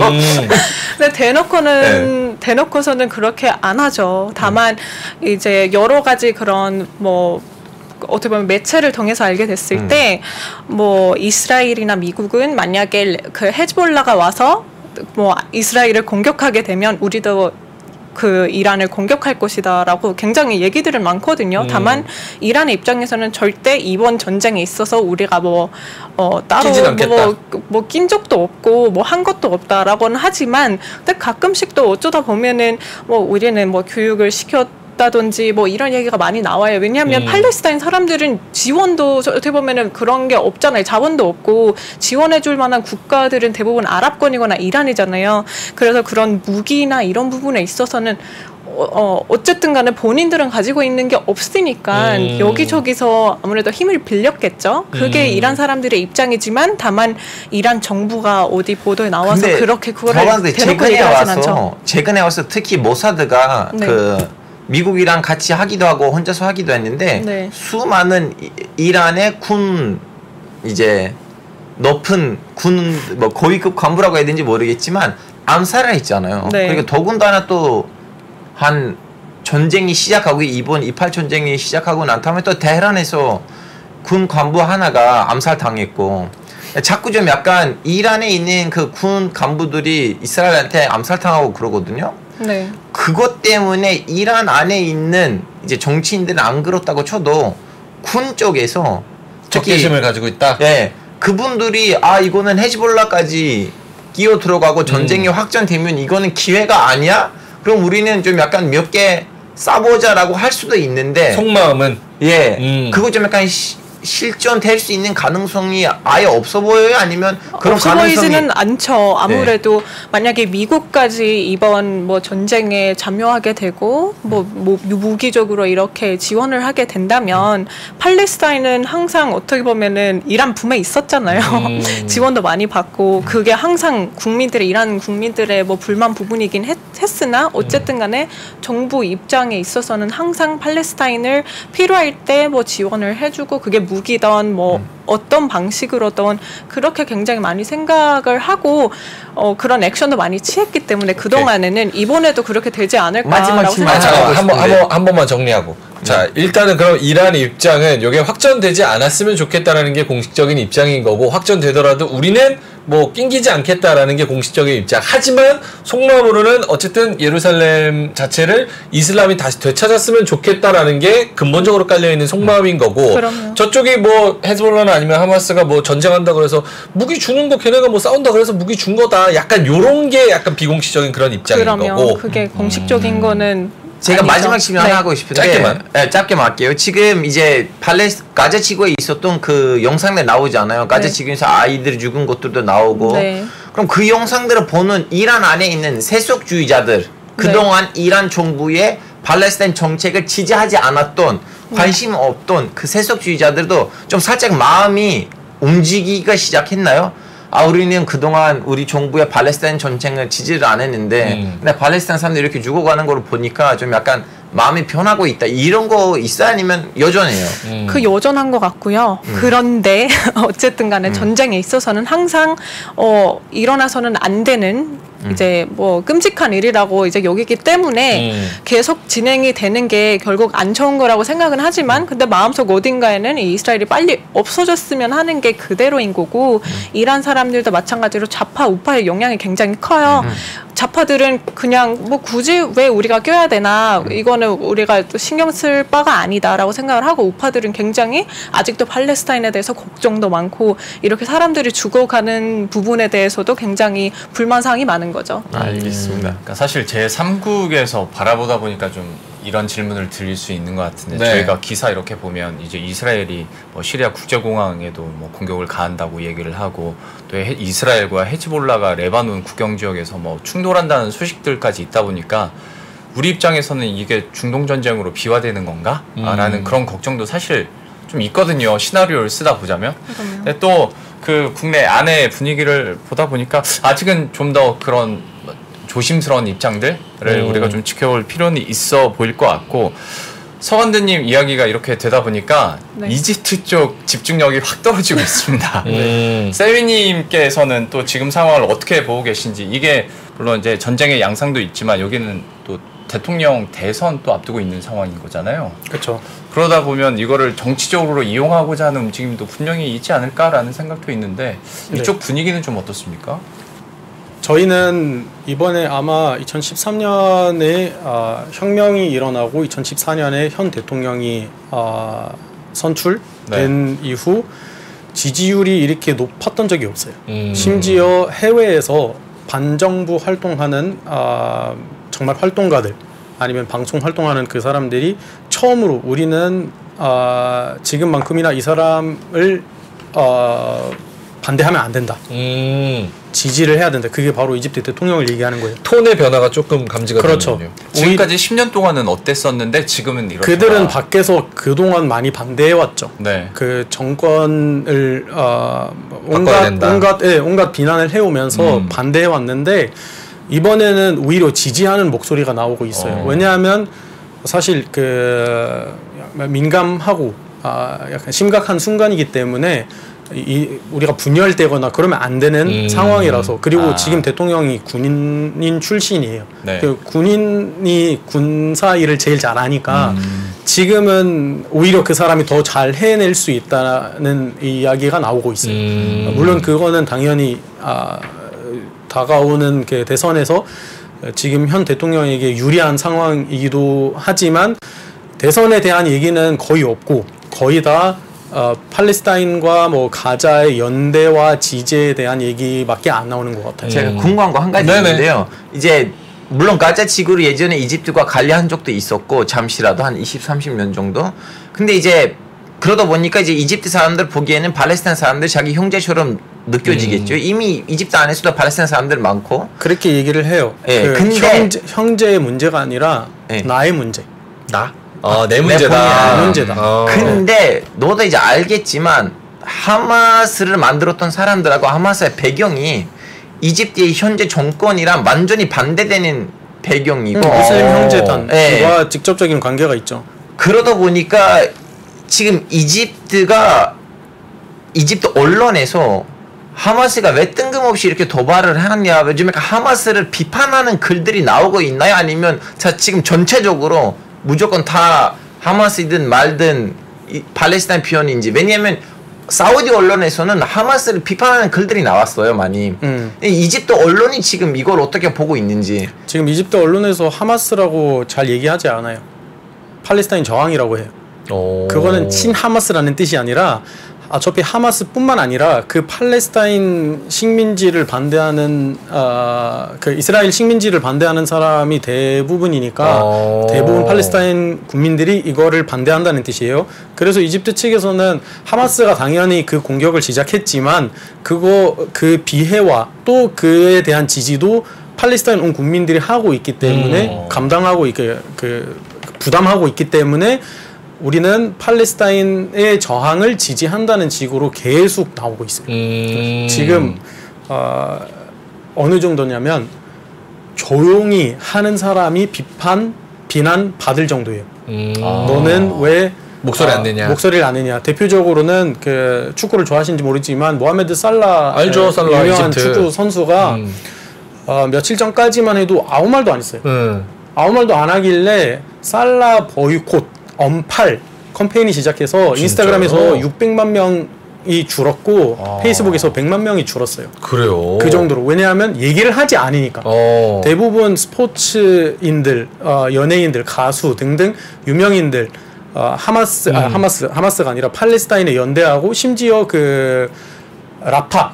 근데 대놓고서는 그렇게 안 하죠. 다만 이제 여러 가지 그런 뭐 어떻게 보면 매체를 통해서 알게 됐을 때 뭐 이스라엘이나 미국은 만약에 그 헤즈볼라가 와서 뭐 이스라엘을 공격하게 되면 우리도 그 이란을 공격할 것이다라고 굉장히 얘기들은 많거든요. 다만 이란의 입장에서는 절대 이번 전쟁에 있어서 우리가 따로 뭐 낀 적도 없고 뭐 한 것도 없다라고는 하지만 근데 가끔씩 또 어쩌다 보면은 뭐 우리는 뭐 교육을 시켰다든지 뭐 이런 얘기가 많이 나와요. 왜냐하면 팔레스타인 사람들은 지원도 어떻게 보면은 그런 게 없잖아요. 자원도 없고 지원해줄 만한 국가들은 대부분 아랍권이거나 이란이잖아요. 그래서 그런 무기나 이런 부분에 있어서는 어쨌든 간에 본인들은 가지고 있는 게 없으니까 여기저기서 아무래도 힘을 빌렸겠죠. 그게 이란 사람들의 입장이지만 다만 이란 정부가 어디 보도에 나와서 그렇게 그거를 대놓고 얘기하진 않죠. 최근에 와서 특히 모사드가 그 미국이랑 같이 하기도 하고 혼자서 하기도 했는데 수많은 이란의 군 이제 높은 군 뭐 고위급 간부라고 해야 되는지 모르겠지만 암살을 했잖아요. 그리고 더군다나 또 한 전쟁이 시작하고 이번 28 전쟁이 시작하고 난 다음에 또 테헤란에서 군 간부 하나가 암살당했고 자꾸 좀 약간 이란에 있는 그 군 간부들이 이스라엘한테 암살당하고 그러거든요. 그것 때문에 이란 안에 있는 이제 정치인들은 안 그렇다고 쳐도 군 쪽에서 적개심을 가지고 있다. 그분들이 이거는 헤즈볼라까지 끼어 들어가고 전쟁이 확전되면 이거는 기회가 아니야? 그럼 우리는 좀 약간 몇 개 싸보자라고 할 수도 있는데 속마음은 그거 좀 약간 실전될 수 있는 가능성이 아예 없어 보여요? 아니면 그런 없어 가능성이 보이지는 않죠. 아무래도 만약에 미국까지 이번 뭐 전쟁에 참여하게 되고 뭐 무기적으로 이렇게 지원을 하게 된다면 팔레스타인은 항상 어떻게 보면은 이란 붐에 있었잖아요. 지원도 많이 받고 그게 항상 이란 국민들의 뭐 불만 부분이긴 했으나 어쨌든 간에 정부 입장에 있어서는 항상 팔레스타인을 필요할 때 뭐 지원을 해주고 그게 무기든 뭐 어떤 방식으로든 그렇게 굉장히 많이 생각을 하고 그런 액션도 많이 취했기 때문에 그동안에는 이번에도 그렇게 되지 않을까라고 생각합니다. 한 번만 정리하고. 자, 일단은 그럼 이란의 입장은 이게 확전되지 않았으면 좋겠다라는 게 공식적인 입장인 거고 확전되더라도 우리는 뭐 낑기지 않겠다라는 게 공식적인 입장. 하지만 속마음으로는 어쨌든 예루살렘 자체를 이슬람이 다시 되찾았으면 좋겠다라는 게 근본적으로 깔려 있는 속마음인 거고. 그럼요. 저쪽이 뭐 헤즈볼라나 아니면 하마스가 뭐 전쟁한다 그래서 무기 주는 거 걔네가 뭐 싸운다 그래서 무기 준 거다. 약간 요런 게 약간 비공식적인 그런 입장인 거고. 그게 공식적인 거는 제가 아니죠. 마지막 질문 하나 하고 싶은데 짧게만 할게요. 지금 이제 가자 지구에 있었던 그 영상들 나오잖아요. 가자 지구에서 아이들 죽은 것들도 나오고 그럼 그 영상들을 보는 이란 안에 있는 세속주의자들 그동안 이란 정부의 팔레스타인 정책을 지지하지 않았던 관심 없던 그 세속주의자들도 좀 살짝 마음이 움직이기가 시작했나요? 우리는 그동안 우리 정부의 팔레스타인 전쟁을 지지를 안 했는데 근데 팔레스타인 사람들이 이렇게 죽어가는 걸 보니까 좀 약간 마음이 변하고 있다 이런 거 있어 아니면 여전해요? 그 여전한 것 같고요. 그런데 어쨌든 간에 전쟁에 있어서는 항상 일어나서는 안 되는 이제 뭐 끔찍한 일이라고 이제 여기기 때문에 계속 진행이 되는 게 결국 안 좋은 거라고 생각은 하지만 근데 마음속 어딘가에는 이 이스라엘이 빨리 없어졌으면 하는 게 그대로인 거고 이란 사람들도 마찬가지로 좌파 우파의 영향이 굉장히 커요. 좌파들은 그냥 뭐 굳이 왜 우리가 껴야 되나 이거는 우리가 신경 쓸 바가 아니다라고 생각을 하고 우파들은 굉장히 아직도 팔레스타인에 대해서 걱정도 많고 이렇게 사람들이 죽어가는 부분에 대해서도 굉장히 불만사항이 많은 거죠. 알겠습니다. 그러니까 사실 제3국에서 바라보다 보니까 좀 이런 질문을 드릴 수 있는 것 같은데 네. 저희가 기사 이렇게 보면 이제 이스라엘이 뭐 시리아 국제공항에도 뭐 공격을 가한다고 얘기를 하고 또 이스라엘과 헤즈볼라가 레바논 국경 지역에서 뭐 충돌한다는 소식들까지 있다 보니까 우리 입장에서는 이게 중동 전쟁으로 비화되는 건가? 라는 그런 걱정도 사실 좀 있거든요. 시나리오를 쓰다 보자면. 근데 또 그 국내 안의 분위기를 보다 보니까 아직은 좀 더 그런 조심스러운 입장들을 우리가 좀 지켜볼 필요는 있어 보일 것 같고 서간드님 이야기가 이렇게 되다 보니까 네. 이집트 쪽 집중력이 확 떨어지고 있습니다. 세위님께서는 또 지금 상황을 어떻게 보고 계신지 이게 물론 이제 전쟁의 양상도 있지만 여기는 또 대통령 대선 또 앞두고 있는 상황인 거잖아요. 그렇죠. 그러다 보면 이거를 정치적으로 이용하고자 하는 움직임도 분명히 있지 않을까라는 생각도 있는데 이쪽 분위기는 좀 어떻습니까? 저희는 이번에 아마 2013년에 혁명이 일어나고 2014년에 현 대통령이 선출된 이후 지지율이 이렇게 높았던 적이 없어요. 심지어 해외에서 반정부 활동하는 정말 활동가들 아니면 방송 활동하는 그 사람들이 처음으로 우리는 지금만큼이나 이 사람을 반대하면 안 된다. 지지를 해야 된다. 그게 바로 이집트 대통령을 얘기하는 거예요. 톤의 변화가 조금 감지가 그렇죠. 되는군요. 지금까지 10년 동안은 어땠었는데 지금은 이렇다. 그들은 밖에서 그동안 많이 반대해왔죠. 네. 그 정권을 된다. 온갖 비난을 해오면서 반대해왔는데 이번에는 오히려 지지하는 목소리가 나오고 있어요. 왜냐하면 사실 그 민감하고 약간 심각한 순간이기 때문에 우리가 분열되거나 그러면 안 되는 상황이라서 그리고 지금 대통령이 군인 출신이에요. 네. 그 군인이 군사 일을 제일 잘하니까 지금은 오히려 그 사람이 더 잘 해낼 수 있다는 이야기가 나오고 있어요. 물론 그거는 당연히 다가오는 그 대선에서 지금 현 대통령에게 유리한 상황이기도 하지만 대선에 대한 얘기는 거의 없고 거의 다 팔레스타인과 뭐 가자의 연대와 지지에 대한 얘기밖에 안 나오는 것 같아요. 제가 궁금한 거 한 가지 있는데요. 이제 물론 가자 지구로 예전에 이집트가 관리한 적도 있었고 잠시라도 한 20, 30년 정도. 근데 이제 그러다 보니까 이제 이집트 사람들 보기에는 팔레스타인 사람들 자기 형제처럼 느껴지겠죠. 이미 이집트 안에서도 팔레스타인 사람들 많고 그렇게 얘기를 해요. 예, 그 근데 형제의 문제가 아니라 예. 나의 문제. 내 문제다. 내 문제다. 근데 너도 이제 알겠지만 하마스를 만들었던 사람들하고 하마스의 배경이 이집트의 현재 정권이랑 완전히 반대되는 배경이고 무슬림 형제단과 예. 직접적인 관계가 있죠. 그러다 보니까 지금 이집트 언론에서 하마스가 왜 뜬금없이 이렇게 도발을 하냐, 요즘에 하마스를 비판하는 글들이 나오고 있나요? 아니면 지금 전체적으로 무조건 다 하마스든 말든 팔레스타인 표현인지. 왜냐하면 사우디 언론에서는 하마스를 비판하는 글들이 나왔어요, 많이. 이집트 언론이 지금 이걸 어떻게 보고 있는지. 지금 이집트 언론에서 하마스라고 잘 얘기하지 않아요. 팔레스타인 저항이라고 해요. 그거는 친하마스라는 뜻이 아니라 어차피 하마스뿐만 아니라 그 팔레스타인 식민지를 반대하는 그 이스라엘 식민지를 반대하는 사람이 대부분이니까 대부분 팔레스타인 국민들이 이거를 반대한다는 뜻이에요. 그래서 이집트 측에서는 하마스가 당연히 그 공격을 시작했지만 그 비해와 또 그에 대한 지지도 팔레스타인 온 국민들이 하고 있기 때문에 감당하고 부담하고 있기 때문에 우리는 팔레스타인의 저항을 지지한다는 식으로 계속 나오고 있어요. 지금 어느 정도냐면 조용히 하는 사람이 비판 비난 받을 정도예요. 너는 왜 목소리 안 내냐? 목소리를 안 내냐? 대표적으로는 그 축구를 좋아하시는지 모르지만 모하메드 살라 알죠, 살라, 유명한 이집트. 축구 선수가 며칠 전까지만 해도 아무 말도 안 했어요. 아무 말도 안 하길래 살라 보이콧 언팔 캠페인이 시작해서 인스타그램에서 600만 명이 줄었고 페이스북에서 100만 명이 줄었어요. 그래요. 그 정도로. 왜냐하면 얘기를 하지 않으니까. 대부분 스포츠인들, 연예인들, 가수 등등 유명인들 하마스가 아니라 팔레스타인에 연대하고 심지어 그 라파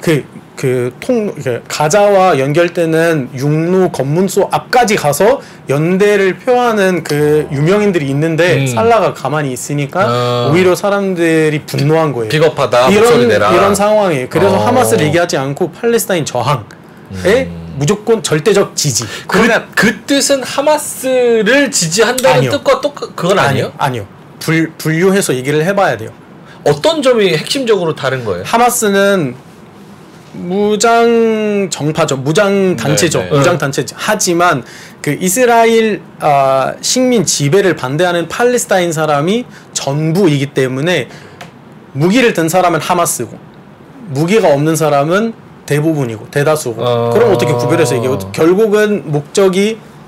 가자와 연결되는 육로 검문소 앞까지 가서 연대를 표하는 그 유명인들이 있는데 살라가 가만히 있으니까 오히려 사람들이 분노한 거예요. 비겁하다. 목소리 내라. 이런 상황이에요. 그래서 하마스를 얘기하지 않고 팔레스타인 저항에 무조건 절대적 지지. 그 뜻은 하마스를 지지한다는 아니요. 뜻과 그건 아니에요? 아니요. 분류해서 얘기를 해봐야 돼요. 어떤 점이 핵심적으로 다른 거예요? 하마스는 무장 정파죠. 무장 단체죠. 네, 네. 무장 단체죠. 하지만 그 이스라엘 식민 지배를 반대하는 팔레스타인 사람이 전부이기 때문에 무기를 든 사람은 하마스고 무기가 없는 사람은 대부분이고 대다수고. 그럼 어떻게 구별해서 얘기해요? 결국은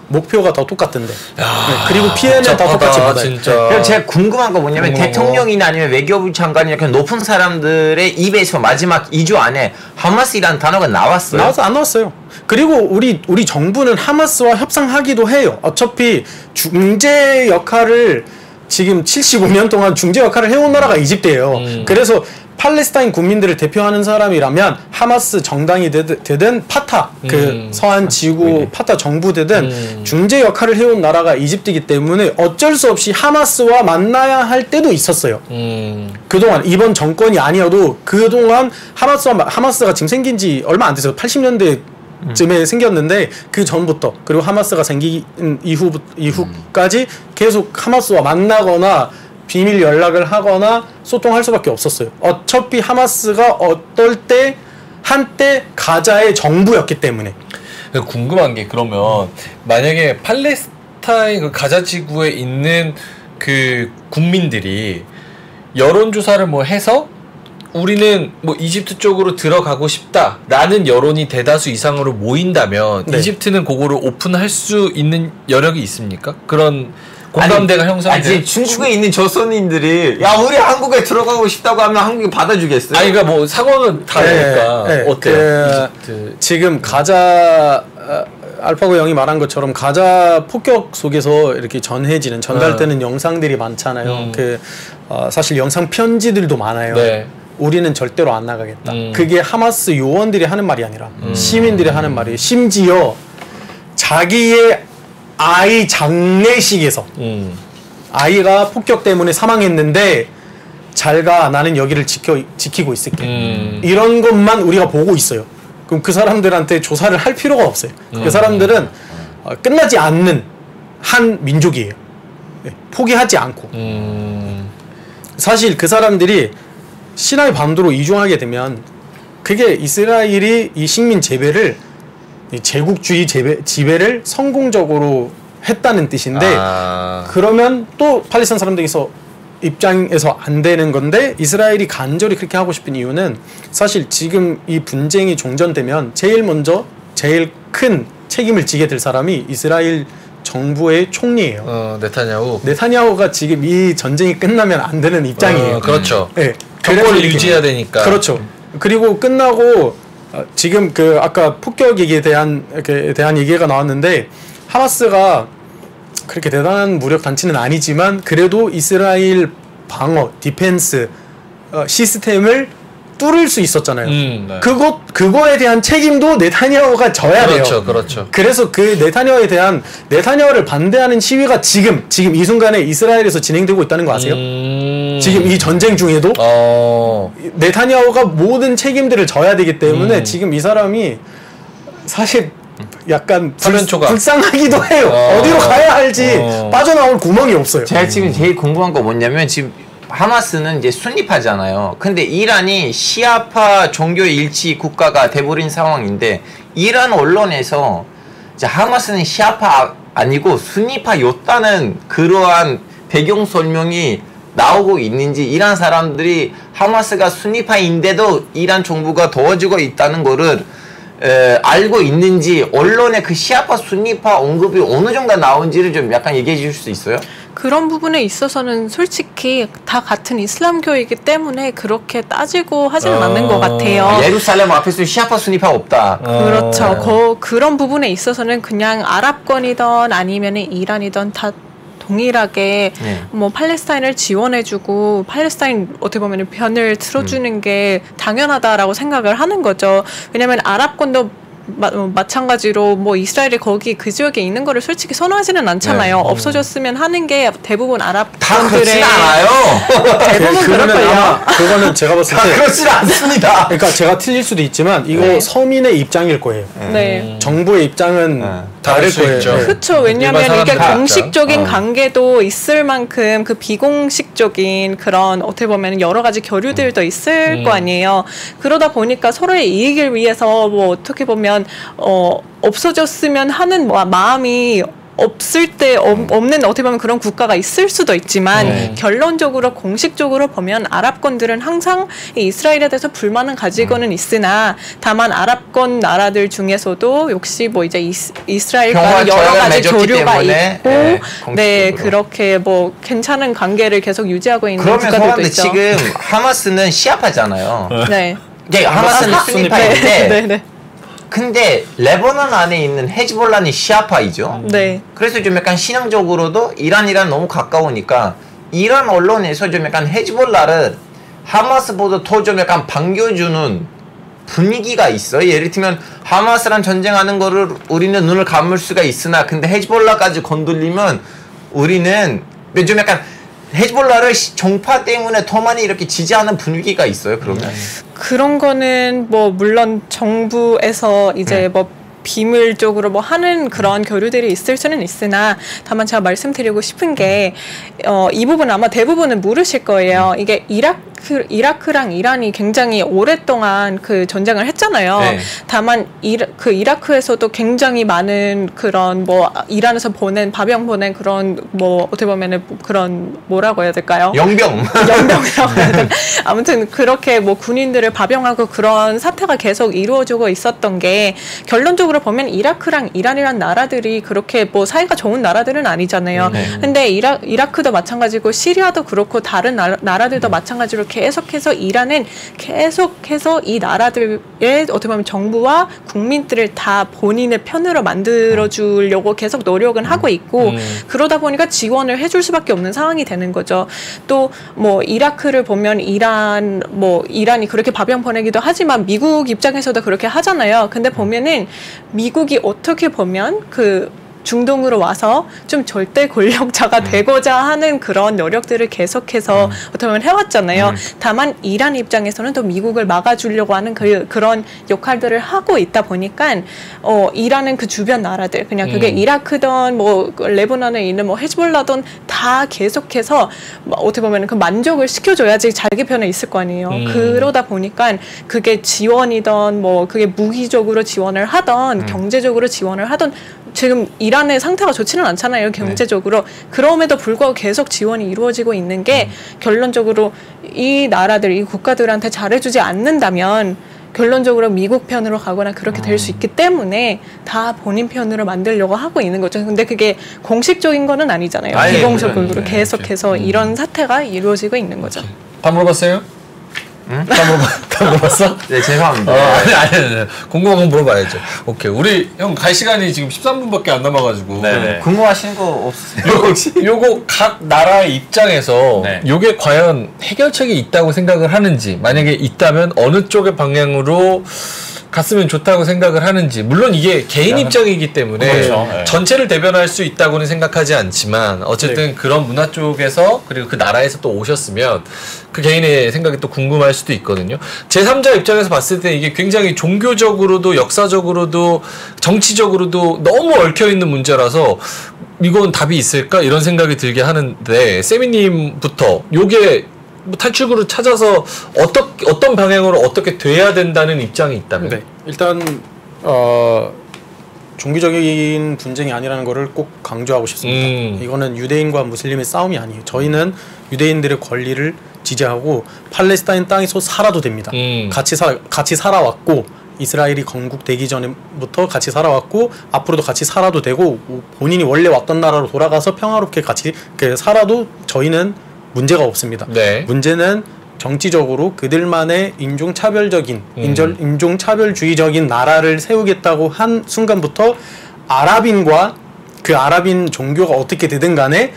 목표가 다 똑같은데. 네, 그리고 피해는 다 똑같이 받아요. 진짜. 그럼 제가 궁금한 거 뭐냐면 대통령이나 아니면 외교부 장관이 이렇게 높은 사람들의 입에서 마지막 2주 안에 하마스라는 단어가 나왔어요? 안 나왔어요. 그리고 우리 정부는 하마스와 협상하기도 해요. 어차피 중재 역할을 지금 75년 동안 중재 역할을 해온 나라가 이집트예요. 그래서 팔레스타인 국민들을 대표하는 사람이라면 하마스 정당이 되든 파타 그 서한 지구 파타 정부 되든 중재 역할을 해온 나라가 이집트이기 때문에 어쩔 수 없이 하마스와 만나야 할 때도 있었어요. 그동안 이번 정권이 아니어도 그동안 하마스가 지금 생긴 지 얼마 안 됐어요. 80년대 쯤에 생겼는데 그 전부터 그리고 하마스가 생긴 이후까지 계속 하마스와 만나거나 비밀 연락을 하거나 소통할 수밖에 없었어요. 어차피 하마스가 한때 가자의 정부였기 때문에. 궁금한 게 그러면 만약에 팔레스타인 그 가자 지구에 있는 그 국민들이 여론조사를 뭐 해서 우리는 뭐 이집트 쪽으로 들어가고 싶다라는 여론이 대다수 이상으로 모인다면 네. 이집트는 그거를 오픈할 수 있는 여력이 있습니까? 그런 공감대가 형성이 돼요? 중국에 있는 조선인들이 야 우리 한국에 들어가고 싶다고 하면 한국이 받아주겠어요? 아니 그러니까 뭐 상황은 다르니까 어때요? 지금 가자 알파고 형이 말한 것처럼 가자 폭격 속에서 이렇게 전달되는 영상들이 많잖아요. 사실 영상 편지들도 많아요. 네. 우리는 절대로 안 나가겠다. 그게 하마스 요원들이 하는 말이 아니라 시민들이 하는 말이에요. 심지어 자기의 아이 장례식에서 아이가 폭격 때문에 사망했는데 잘가 나는 여기를 지키고 있을게. 이런 것만 우리가 보고 있어요. 그럼 그 사람들한테 조사를 할 필요가 없어요. 그 사람들은 끝나지 않는 한 민족이에요. 포기하지 않고. 사실 그 사람들이 시나이 반도로 이주하게 되면 그게 이스라엘이 이 식민 재배를 제국주의 지배를 성공적으로 했다는 뜻인데 그러면 또 팔레스타인 사람들에서 입장에서 안 되는 건데 이스라엘이 간절히 그렇게 하고 싶은 이유는 사실 지금 이 분쟁이 종전되면 제일 큰 책임을 지게 될 사람이 이스라엘 정부의 총리예요. 네타냐후가 지금 이 전쟁이 끝나면 안 되는 입장이에요. 그렇죠. 네. 정권을 유지해야 되니까. 그렇죠. 그리고 끝나고 지금 그 아까 폭격 얘기에 대한 얘기가 나왔는데 하마스가 그렇게 대단한 무력 단체는 아니지만 그래도 이스라엘 방어 디펜스 시스템을 뚫을 수 있었잖아요. 네. 그거에 대한 책임도 네타냐후가 져야 돼요. 그렇죠. 그래서 그 네타냐후를 반대하는 시위가 지금 이 순간에 이스라엘에서 진행되고 있다는 거 아세요? 지금 이 전쟁 중에도 네타냐후가 모든 책임들을 져야 되기 때문에 지금 이 사람이 사실 약간 불쌍하기도 해요. 어디로 가야 할지 빠져나올 구멍이 없어요. 제가 지금 제일 궁금한 거 뭐냐면 지금 하마스는 이제 순리파잖아요. 근데 이란이 시아파 종교 일치 국가가 돼버린 상황인데 이란 언론에서 이제 하마스는 시아파 아니고 순위파였다는 그러한 배경 설명이 나오고 있는지 이란 사람들이 하마스가 순위파인데도 이란 정부가 도와주고 있다는 거를 알고 있는지 언론에 그 시아파 순위파 언급이 어느 정도 나온지를 좀 약간 얘기해 주실 수 있어요? 그런 부분에 있어서는 솔직히 다 같은 이슬람교이기 때문에 그렇게 따지고 하지는 않는 것 같아요. 예루살렘 앞에서 시아파 순위파 없다. 그렇죠. 그런 부분에 있어서는 그냥 아랍권이든 아니면 이란이든 다 동일하게 뭐 팔레스타인을 지원해주고 팔레스타인 어떻게 보면 편을 틀어주는 게 당연하다라고 생각을 하는 거죠. 왜냐하면 아랍권도 마찬가지로 뭐 이스라엘이 거기 그 지역에 있는 거를 솔직히 선호하지는 않잖아요. 없어졌으면 하는 게 대부분 아랍 다 분들의 그렇진 않아요. 대부분 그럴걸요. 그거는 제가 봤을 다 때 그렇진 않습니다. 그러니까 제가 틀릴 수도 있지만 이거 서민의 입장일 거예요. 네. 정부의 입장은 다를 수 거예요. 있죠. 네. 그렇죠. 왜냐하면 일반 이게 사람들 공식적인 관계도 있을 만큼 그 비공식적인 그런 어떻게 보면 여러 가지 교류들도 있을 거 아니에요. 그러다 보니까 서로의 이익을 위해서 뭐 어떻게 보면 없어졌으면 하는 마음이 없을 때 없는 어떻게 보면 그런 국가가 있을 수도 있지만 결론적으로 공식적으로 보면 아랍권들은 항상 이스라엘에 대해서 불만은 가지고는 있으나 다만 아랍권 나라들 중에서도 역시 뭐 이제 이스라엘과 여러 가지 교류가 있고 네 그렇게 뭐 괜찮은 관계를 계속 유지하고 있는 국가들도 있죠. 지금 하마스는 시아파잖아요. 네. 이게 하마스는 순위파인데 네. 근데 레바논 안에 있는 헤즈볼라는 시아파이죠. 네. 그래서 좀 약간 신앙적으로도 이란이랑 너무 가까우니까 이란 언론에서 좀 약간 헤즈볼라를 하마스보다 더 좀 약간 반겨주는 분위기가 있어요. 예를 들면 하마스랑 전쟁하는 거를 우리는 눈을 감을 수가 있으나 근데 헤즈볼라까지 건들리면 우리는 좀 약간 헤즈볼라를 정파 때문에 더 많이 이렇게 지지하는 분위기가 있어요. 그러면 그런 거는 뭐 물론 정부에서 이제 뭐 비밀적으로 뭐 하는 그런 교류들이 있을 수는 있으나 다만 제가 말씀드리고 싶은 게 이 부분 아마 대부분은 모르실 거예요. 이게 이라크랑 이란이 굉장히 오랫동안 그 전쟁을 했잖아요. 네. 다만 이라크에서도 굉장히 많은 그런 뭐 이란에서 파병 보낸 그런 뭐 어떻게 보면은 그런 뭐라고 해야 될까요? 연병이라고 해야 될까요? 아무튼 그렇게 뭐 군인들을 파병하고 그런 사태가 계속 이루어지고 있었던 게 결론적으로 보면 이라크랑 이란이란 나라들이 그렇게 뭐 사이가 좋은 나라들은 아니잖아요. 근데 이라크도 마찬가지고 시리아도 그렇고 다른 나라들도 마찬가지로 계속해서 이란은 계속해서 이 나라들의 어떻게 보면 정부와 국민들을 다 본인의 편으로 만들어주려고 계속 노력은 하고 있고 그러다 보니까 지원을 해줄 수밖에 없는 상황이 되는 거죠. 또 뭐 이라크를 보면 이란이 그렇게 파병 보내기도 하지만 미국 입장에서도 그렇게 하잖아요. 근데 보면은 미국이 어떻게 보면 그 중동으로 와서 좀 절대 권력자가 되고자 하는 그런 노력들을 계속해서 어떻게 보면 해왔잖아요. 다만 이란 입장에서는 또 미국을 막아주려고 하는 그런 역할들을 하고 있다 보니까 이란은 그 주변 나라들 그냥 그게 이라크든 뭐 레바논에 있는 뭐 헤즈볼라든 다 계속해서 어떻게 보면 그 만족을 시켜줘야지 자기 편에 있을 거 아니에요. 그러다 보니까 그게 지원이든 뭐 그게 무기적으로 지원을 하던 경제적으로 지원을 하던 지금 이란의 상태가 좋지는 않잖아요. 경제적으로. 그럼에도 불구하고 계속 지원이 이루어지고 있는 게 결론적으로 이 나라들, 이 국가들한테 잘해주지 않는다면 결론적으로 미국 편으로 가거나 그렇게 될 수 있기 때문에 다 본인 편으로 만들려고 하고 있는 거죠. 근데 그게 공식적인 거는 아니잖아요. 비공식적으로 계속해서 이런 사태가 이루어지고 있는 거죠. 다 물어봤어요? 다 물어봤어? 네, 죄송합니다. 아니. 궁금한 건 물어봐야죠. 오케이. 우리 형 갈 시간이 지금 13분밖에 안 남아가지고. 네네. 궁금하시는 거 없으세요? 요거 각 나라의 입장에서 요게 과연 해결책이 있다고 생각을 하는지, 만약에 있다면 어느 쪽의 방향으로 갔으면 좋다고 생각을 하는지, 물론 이게 개인 입장이기 때문에 그렇죠. 네. 전체를 대변할 수 있다고는 생각하지 않지만 어쨌든 그런 문화 쪽에서 그리고 그 나라에서 또 오셨으면 그 개인의 생각이 또 궁금할 수도 있거든요. 제3자 입장에서 봤을 때 이게 굉장히 종교적으로도 역사적으로도 정치적으로도 너무 얽혀있는 문제라서 이건 답이 있을까? 이런 생각이 들게 하는데 세미님부터 요게 뭐 탈출구를 찾아서 어떤 방향으로 어떻게 돼야 된다는 입장이 있다면? 네. 일단 종교적인 분쟁이 아니라는 것을 꼭 강조하고 싶습니다. 이거는 유대인과 무슬림의 싸움이 아니에요. 저희는 유대인들의 권리를 지지하고 팔레스타인 땅에서 살아도 됩니다. 같이 살아왔고 이스라엘이 건국되기 전부터 같이 살아왔고 앞으로도 같이 살아도 되고 본인이 원래 왔던 나라로 돌아가서 평화롭게 같이 살아도 저희는 문제가 없습니다. 네. 문제는 정치적으로 그들만의 인종차별주의적인 나라를 세우겠다고 한 순간부터 아랍인과 그 아랍인 종교가 어떻게 되든 간에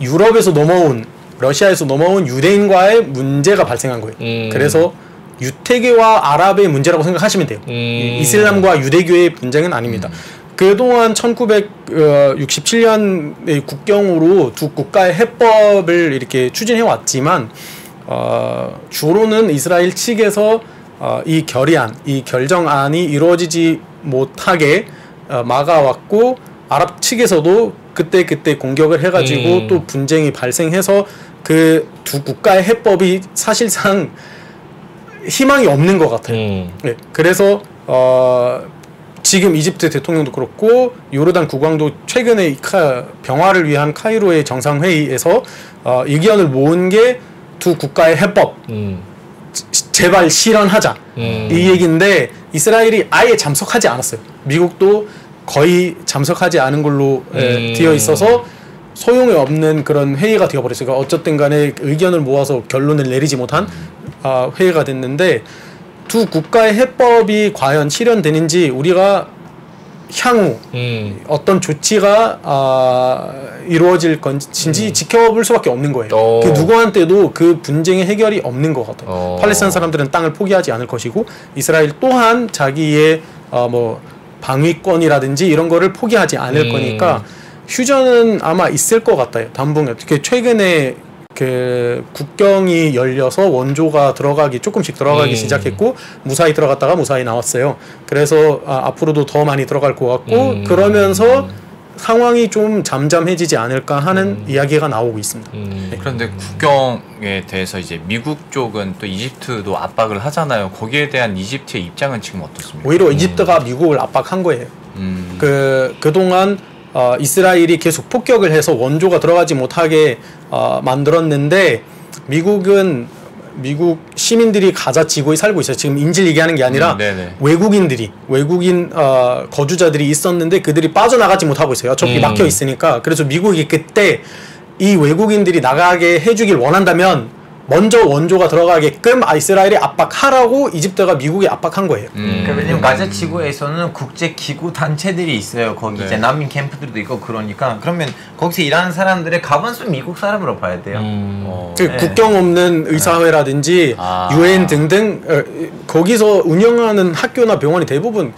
유럽에서 넘어온 러시아에서 넘어온 유대인과의 문제가 발생한 거예요. 그래서 유태계와 아랍의 문제라고 생각하시면 돼요. 이슬람과 유대교의 분쟁은 아닙니다. 그동안 1967년의 국경으로 두 국가의 해법을 이렇게 추진해 왔지만 주로는 이스라엘 측에서 이 결정안이 이루어지지 못하게 막아왔고 아랍 측에서도 그때 공격을 해가지고 또 분쟁이 발생해서 그 두 국가의 해법이 사실상 희망이 없는 것 같아요. 네, 그래서 지금 이집트 대통령도 그렇고 요르단 국왕도 최근에 평화를 위한 카이로의 정상회의에서 의견을 모은 게 두 국가의 해법 제발 실현하자 이 얘기인데 이스라엘이 아예 참석하지 않았어요. 미국도 거의 참석하지 않은 걸로 되어 있어서 소용이 없는 그런 회의가 되어버렸어요. 그러니까 어쨌든 간에 의견을 모아서 결론을 내리지 못한 회의가 됐는데 두 국가의 해법이 과연 실현되는지 우리가 향후 어떤 조치가 이루어질 건지 지켜볼 수밖에 없는 거예요. 그 누구한테도 그 분쟁의 해결이 없는 것 같아요. 팔레스타인 사람들은 땅을 포기하지 않을 것이고 이스라엘 또한 자기의 방위권이라든지 이런 거를 포기하지 않을 거니까 휴전은 아마 있을 것 같아요. 단봉에 최근에 그 국경이 열려서 원조가 조금씩 들어가기 시작했고 무사히 들어갔다가 무사히 나왔어요. 그래서 앞으로도 더 많이 들어갈 것 같고 그러면서 상황이 좀 잠잠해지지 않을까 하는 이야기가 나오고 있습니다. 네. 그런데 국경에 대해서 이제 미국 쪽은 또 이집트도 압박을 하잖아요. 거기에 대한 이집트의 입장은 지금 어떻습니까? 오히려 이집트가 미국을 압박한 거예요. 그동안 이스라엘이 계속 폭격을 해서 원조가 들어가지 못하게 만들었는데 미국 시민들이 가자 지구에 살고 있어요. 지금 인질 얘기하는 게 아니라 외국인 거주자들이 있었는데 그들이 빠져나가지 못하고 있어요. 어차피 막혀 있으니까. 그래서 미국이 그때 이 외국인들이 나가게 해주길 원한다면 먼저 원조가 들어가게끔 이스라엘이 압박하라고 이집트가 미국에 압박한 거예요. 그러니까 왜냐면 가자 지구에서는 국제 기구 단체들이 있어요. 거기 이제 난민 캠프들도 있고 그러니까 그러면 거기서 일하는 사람들의 가반수 미국 사람으로 봐야 돼요. 국경 없는 의사회라든지 UN 등등 거기서 운영하는 학교나 병원이 대부분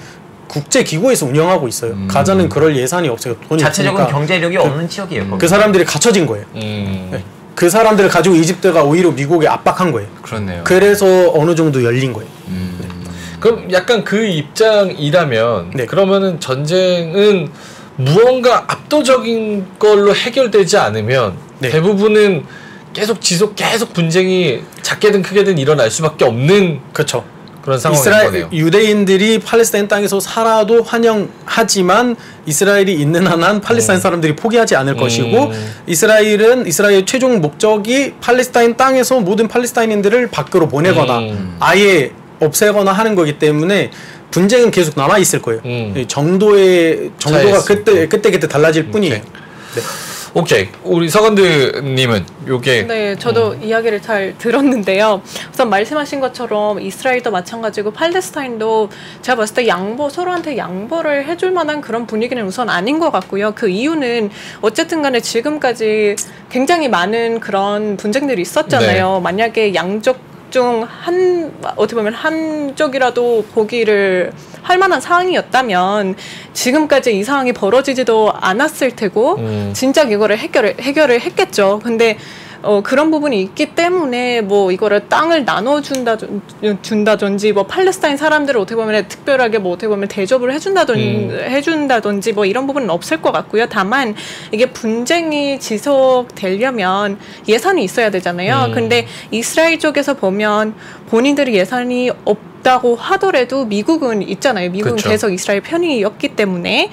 국제 기구에서 운영하고 있어요. 가자는 그럴 예산이 없어요. 돈이 자체적인 없으니까. 경제력이 없는 지역이에요. 거기. 그 사람들이 갇혀진 거예요. 네. 그 사람들을 가지고 이집트가 오히려 미국에 압박한 거예요. 그렇네요. 그래서 어느 정도 열린 거예요. 그럼 약간 그 입장이라면 그러면은 전쟁은 무언가 압도적인 걸로 해결되지 않으면 대부분은 계속 분쟁이 작게든 크게든 일어날 수밖에 없는 그렇죠. 그런 상황인 거네요. 유대인들이 팔레스타인 땅에서 살아도 환영하지만 이스라엘이 있는 한은 팔레스타인 사람들이 포기하지 않을 것이고 이스라엘의 최종 목적이 팔레스타인 땅에서 모든 팔레스타인인들을 밖으로 보내거나 아예 없애거나 하는 거기 때문에 분쟁은 계속 남아 있을 거예요. 정도가 그때 달라질 뿐이에요. 오케이. 우리 서건드님은 요게 네, 저도 이야기를 잘 들었는데요. 우선 말씀하신 것처럼 이스라엘도 마찬가지고 팔레스타인도 제가 봤을 때 서로한테 양보를 해줄 만한 그런 분위기는 우선 아닌 것 같고요. 그 이유는 어쨌든 간에 지금까지 굉장히 많은 그런 분쟁들이 있었잖아요. 만약에 양쪽 중 어떻게 보면 한쪽이라도 보기를 할 만한 상황이었다면 지금까지 이 상황이 벌어지지도 않았을 테고 진작 이거를 해결을 했겠죠. 근데 그런 부분이 있기 때문에 뭐 이거를 땅을 나눠준다든지 뭐 팔레스타인 사람들을 어떻게 보면 특별하게 뭐 어떻게 보면 대접을 해준다든지 뭐 이런 부분은 없을 것 같고요. 다만 이게 분쟁이 지속되려면 예산이 있어야 되잖아요. 근데 이스라엘 쪽에서 보면 본인들이 예산이 없다고 하더라도 미국은 있잖아요. 미국은 그쵸. 계속 이스라엘 편이었기 때문에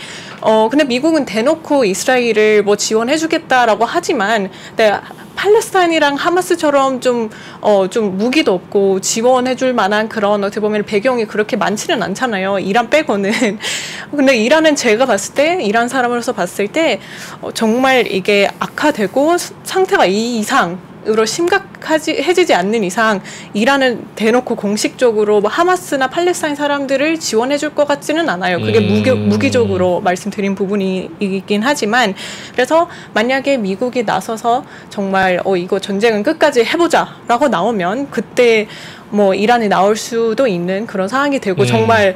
근데 미국은 대놓고 이스라엘을 뭐 지원해주겠다라고 하지만 팔레스타인이랑 하마스처럼 좀 무기도 없고 지원해줄 만한 그런 어떻게 보면 배경이 그렇게 많지는 않잖아요. 이란 빼고는. 근데 이란은 제가 봤을 때, 이란 사람으로서 봤을 때 정말 이게 악화되고 상태가 이 이상으로 심각해지지 않는 이상 이란은 대놓고 공식적으로 뭐 하마스나 팔레스타인 사람들을 지원해줄 것 같지는 않아요. 그게 무기적으로 말씀드린 부분이긴 하지만 그래서 만약에 미국이 나서서 정말 이거 전쟁은 끝까지 해보자라고 나오면 그때 뭐 이란이 나올 수도 있는 그런 상황이 되고 정말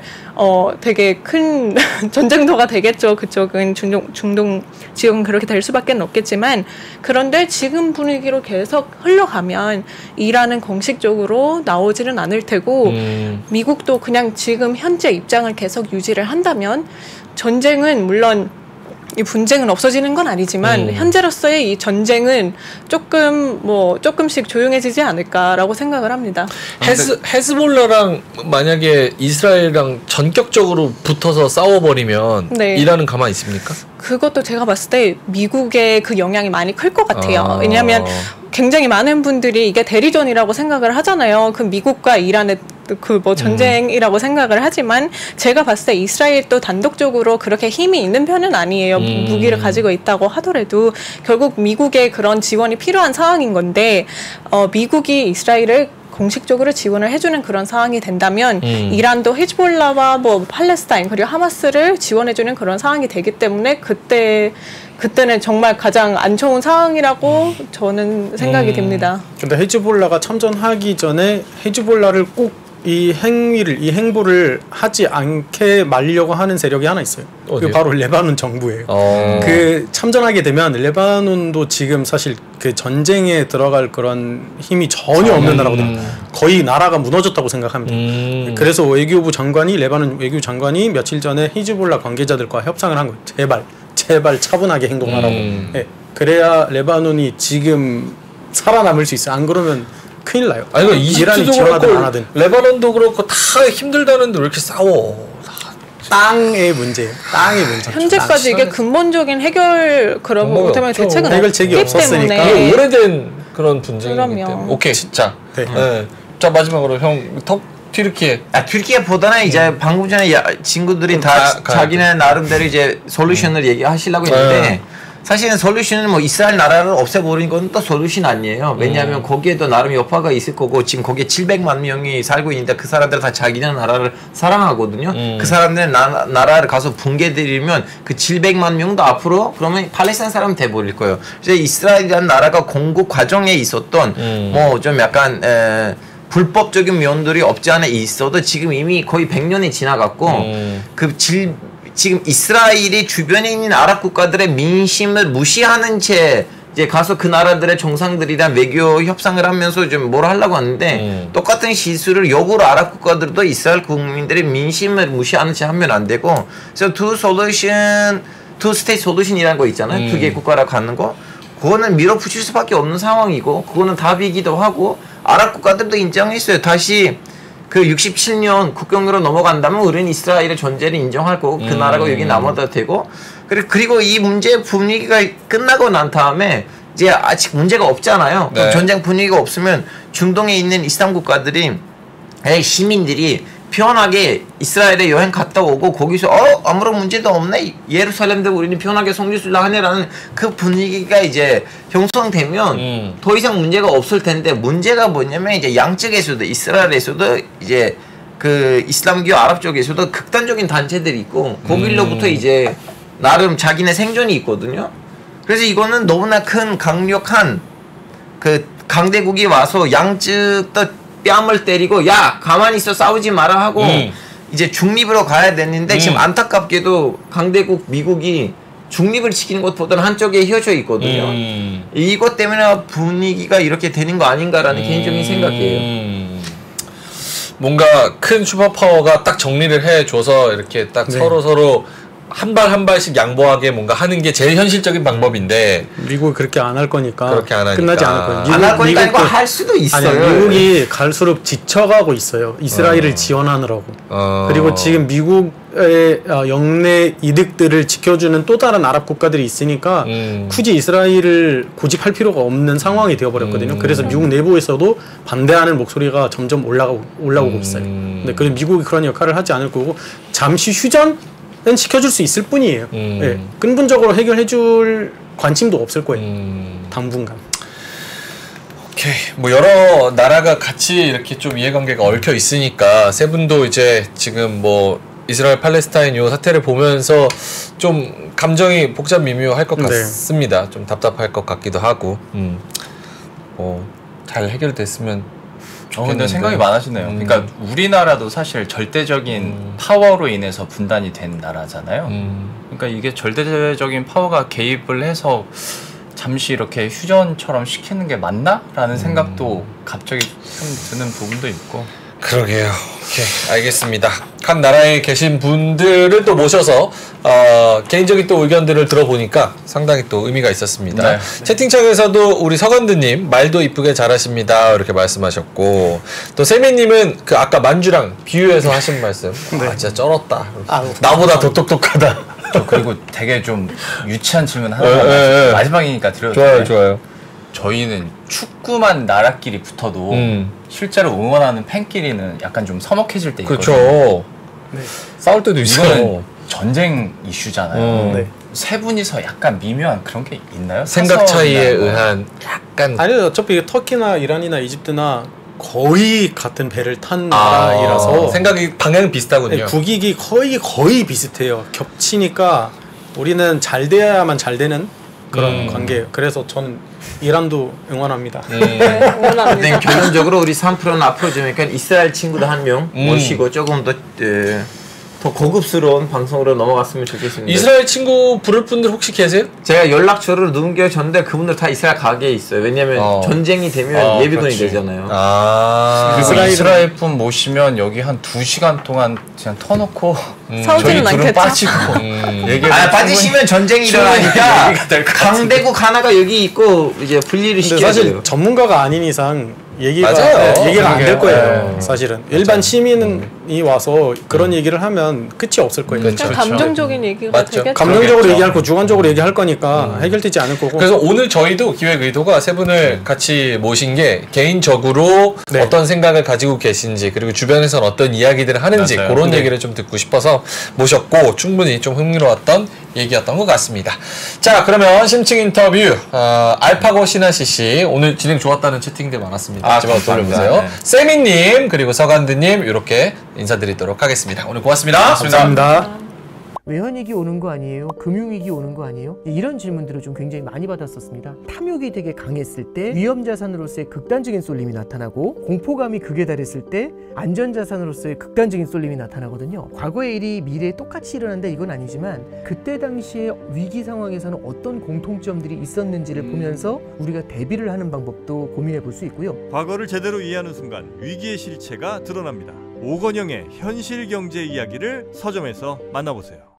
되게 큰 전쟁터가 되겠죠. 그쪽은 중동 지역은 그렇게 될 수밖에 없겠지만 그런데 지금 분위기로 계속 흘러가면 이란은 공식적으로 나오지는 않을 테고 미국도 그냥 지금 현재 입장을 계속 유지를 한다면 전쟁은 물론 이 분쟁은 없어지는 건 아니지만 현재로서의 이 전쟁은 조금씩 조용해지지 않을까라고 생각을 합니다. 헤즈볼라랑 만약에 이스라엘이랑 전격적으로 붙어서 싸워버리면 네. 이란은 가만히 있습니까? 그것도 제가 봤을 때 미국의 그 영향이 많이 클 것 같아요. 왜냐하면 굉장히 많은 분들이 이게 대리전이라고 생각을 하잖아요. 그 미국과 이란의 그 뭐 전쟁이라고 생각을 하지만 제가 봤을 때 이스라엘도 단독적으로 그렇게 힘이 있는 편은 아니에요. 무기를 가지고 있다고 하더라도 결국 미국의 그런 지원이 필요한 상황인 건데 미국이 이스라엘을 공식적으로 지원을 해주는 그런 상황이 된다면 이란도 히즈볼라와 뭐 팔레스타인 그리고 하마스를 지원해주는 그런 상황이 되기 때문에 그때는 정말 가장 안 좋은 상황이라고 저는 생각이 됩니다. 근데 헤즈볼라가 참전하기 전에 헤즈볼라를 꼭 이 행보를 하지 않게 말리려고 하는 세력이 하나 있어요. 그게 바로 레바논 정부예요. 그 참전하게 되면 레바논도 지금 사실 그 전쟁에 들어갈 그런 힘이 전혀 없는 나라거든요. 거의 나라가 무너졌다고 생각합니다. 그래서 레바논 외교부 장관이 며칠 전에 히즈볼라 관계자들과 협상을 한 거예요. 제발 차분하게 행동하라고. 네. 그래야 레바논이 지금 살아남을 수 있어요. 안 그러면 큰일 나요. 아니, 이란이 지원하든 안 하든. 레바논도 그렇고 다 힘들다는데 왜 이렇게 싸워? 땅의 문제예요. 땅의 문제. 현재까지 이게 근본적인 해결 그런 대책은 해결책이 없기 없었으니까. 때문에 오래된 그런 분쟁이기 그럼요. 때문에. 오케이. 자, 네. 자 마지막으로 튀르키예. 튀르키예보다는 이제 방금 전에 친구들이 다 자기네 나름대로 이제 솔루션을 얘기하시려고 했는데 사실은 솔루션은 뭐 이스라엘 나라를 없애버리는 건 또 솔루션 아니에요. 왜냐하면 거기에도 나름 여파가 있을 거고 지금 거기에 700만 명이 살고 있는데 그 사람들은 다 자기네 나라를 사랑하거든요. 그 사람들은 나라를 가서 붕괴되면 그 700만 명도 앞으로 그러면 팔레스타인 사람 돼버릴 거예요. 그래서 이스라엘이라는 나라가 공국 과정에 있었던 뭐 좀 약간 불법적인 면들이 없지 않아 있어도 지금 이미 거의 100년이 지나갔고 지금 이스라엘이 주변에 있는 아랍 국가들의 민심을 무시하는 채 이제 가서 그 나라들의 정상들이랑 외교 협상을 하면서 좀 뭘 하려고 하는데 똑같은 실수를 역으로 아랍 국가들도 이스라엘 국민들의 민심을 무시하는 채 하면 안 되고 그래서 투 스테이트 솔루션이라는 거 있잖아요. 두 개 국가라 갖는 거. 그거는 밀어붙일 수밖에 없는 상황이고 그거는 답이기도 하고 아랍 국가들도 인정했어요. 다시 그 67년 국경으로 넘어간다면 우리는 이스라엘의 존재를 인정할 거고 그 나라가 여기 남아도 되고 그리고 이 문제 분위기가 끝나고 난 다음에 이제 아직 문제가 없잖아요. 네. 전쟁 분위기가 없으면 중동에 있는 이슬람 국가들이 시민들이 편하게 이스라엘에 여행 갔다 오고 거기서 아무런 문제도 없네 예루살렘도 우리는 편하게 성지순례 하네라는 그 분위기가 이제 형성되면 더 이상 문제가 없을 텐데 문제가 뭐냐면 이제 양측에서도 이스라엘에서도 이제 그 이슬람교 아랍 쪽에서도 극단적인 단체들이 있고 거길로부터 이제 나름 자기네 생존이 있거든요. 그래서 이거는 너무나 큰 강력한 그 강대국이 와서 양측 다 뺨을 때리고 야 가만히 있어 싸우지 마라 하고 이제 중립으로 가야 되는데 지금 안타깝게도 강대국 미국이 중립을 지키는 것보다는 한쪽에 휘어져 있거든요. 이것 때문에 분위기가 이렇게 되는 거 아닌가라는 개인적인 생각이에요. 뭔가 큰 슈퍼파워가 딱 정리를 해줘서 이렇게 딱 네. 서로 한 발 한 발씩 양보하게 뭔가 하는 게 제일 현실적인 방법인데 미국이 그렇게 안 할 거니까 그렇게 안 하니까. 끝나지 않을 거예요. 안 할 거니까 이거 할 수도 있어요. 아니요, 미국이 갈수록 지쳐가고 있어요. 이스라엘을 지원하느라고. 그리고 지금 미국의 영내 이득들을 지켜주는 또 다른 아랍 국가들이 있으니까 굳이 이스라엘을 고집할 필요가 없는 상황이 되어버렸거든요. 그래서 미국 내부에서도 반대하는 목소리가 점점 올라오고 있어요. 근데 미국이 그런 역할을 하지 않을 거고 잠시 휴전은 지켜줄 수 있을 뿐이에요. 네, 근본적으로 해결해줄 관심도 없을 거예요. 당분간. 오케이. 뭐 여러 나라가 같이 이렇게 좀 이해관계가 얽혀 있으니까 세 분도 이제 지금 뭐 이스라엘 팔레스타인 요 사태를 보면서 좀 감정이 복잡 미묘할 것 네. 같습니다. 좀 답답할 것 같기도 하고. 잘 해결됐으면 근데 좋겠는데. 생각이 많아지네요. 그러니까 우리나라도 사실 절대적인 파워로 인해서 분단이 된 나라잖아요. 그러니까 이게 절대적인 파워가 개입을 해서 잠시 이렇게 휴전처럼 시키는 게 맞나?라는 생각도 갑자기 좀 드는 부분도 있고. 그러게요. 오케이, 알겠습니다. 각 나라에 계신 분들을 또 모셔서 개인적인 또 의견들을 들어보니까 상당히 또 의미가 있었습니다. 네. 채팅창에서도 우리 서건드님 말도 이쁘게 잘하십니다 이렇게 말씀하셨고, 또 세미님은 그 아까 만주랑 비유해서 하신 말씀 아 진짜 쩔었다. 나보다 더 똑똑하다. 저 그리고 되게 좀 유치한 질문 네, 하나 네. 마지막이니까 드려도 좋아요, 돼요? 좋아요. 저희는 축구만 나라끼리 붙어도 실제로 응원하는 팬끼리는 약간 좀 서먹해질 때 있거든요. 그렇죠. 네. 싸울 때도 있어요. 이거는 전쟁 이슈잖아요. 네. 세 분이서 약간 미묘한 그런 게 있나요? 생각 차이에 사설이나 뭐. 의한 약간 아니요, 어차피 터키나 이란이나 이집트나 거의 같은 배를 탄 나라이라서 생각이 방향 비슷하군요. 네, 국익이 거의 비슷해요. 겹치니까 우리는 잘 돼야만 잘 되는 그런 관계예요. 그래서 저는 이란도 응원합니다. 네, 응원합니다. 네, 결론적으로 우리 3%는 앞으로 좀 약간 이스라엘 친구도 한 명 모시고 조금 더 고급스러운 방송으로 넘어갔으면 좋겠습니다. 이스라엘 친구 부를 분들 혹시 계세요? 제가 연락처를 넘겨줬는데 그분들 다 이스라엘 가게 있어요. 왜냐면 전쟁이 되면 예비군이 그렇지. 되잖아요. 그리고 이스라엘 분 모시면 여기 한 2시간 동안 그냥 터놓고 저희 싸우지는 둘은 않겠죠? 빠지고 얘기를 빠지시면 전쟁이 일어나니까 얘기가 될것 강대국 하나가 여기 있고 이제 분리를 근데 시켜야 사실 돼요. 전문가가 아닌 이상 얘기가 맞아요. 얘기가 안 될 거예요. 네. 사실은 일반 시민이 와서 그런 얘기를 하면 끝이 없을 거예요. 그렇죠. 그러니까 감정적인 얘기가 맞죠. 되겠죠. 감정적으로 그러겠죠. 얘기할 거 주관적으로 얘기할 거니까 해결되지 않을 거고. 그래서 오늘 저희도 기획 의도가 세 분을 같이 모신 게 개인적으로 네. 어떤 생각을 가지고 계신지, 그리고 주변에서는 어떤 이야기들을 하는지 맞아요. 그런 네. 얘기를 좀 듣고 싶어서 모셨고 충분히 좀 흥미로웠던 얘기였던 것 같습니다. 자, 그러면 심층 인터뷰 알파고 신하씨 오늘 진행 좋았다는 채팅들 많았습니다. 마지막으로 감사합니다. 돌려보세요. 네. 세미님 그리고 서간드님 이렇게 인사드리도록 하겠습니다. 오늘 고맙습니다. 감사합니다. 외환위기 오는 거 아니에요? 금융위기 오는 거 아니에요? 이런 질문들을 좀 굉장히 많이 받았었습니다. 탐욕이 되게 강했을 때 위험자산으로서의 극단적인 쏠림이 나타나고, 공포감이 극에 달했을 때 안전자산으로서의 극단적인 쏠림이 나타나거든요. 과거의 일이 미래에 똑같이 일어난다 이건 아니지만 그때 당시에 위기 상황에서는 어떤 공통점들이 있었는지를 보면서 우리가 대비를 하는 방법도 고민해 볼 수 있고요. 과거를 제대로 이해하는 순간 위기의 실체가 드러납니다. 오건영의 현실 경제 이야기를 서점에서 만나보세요.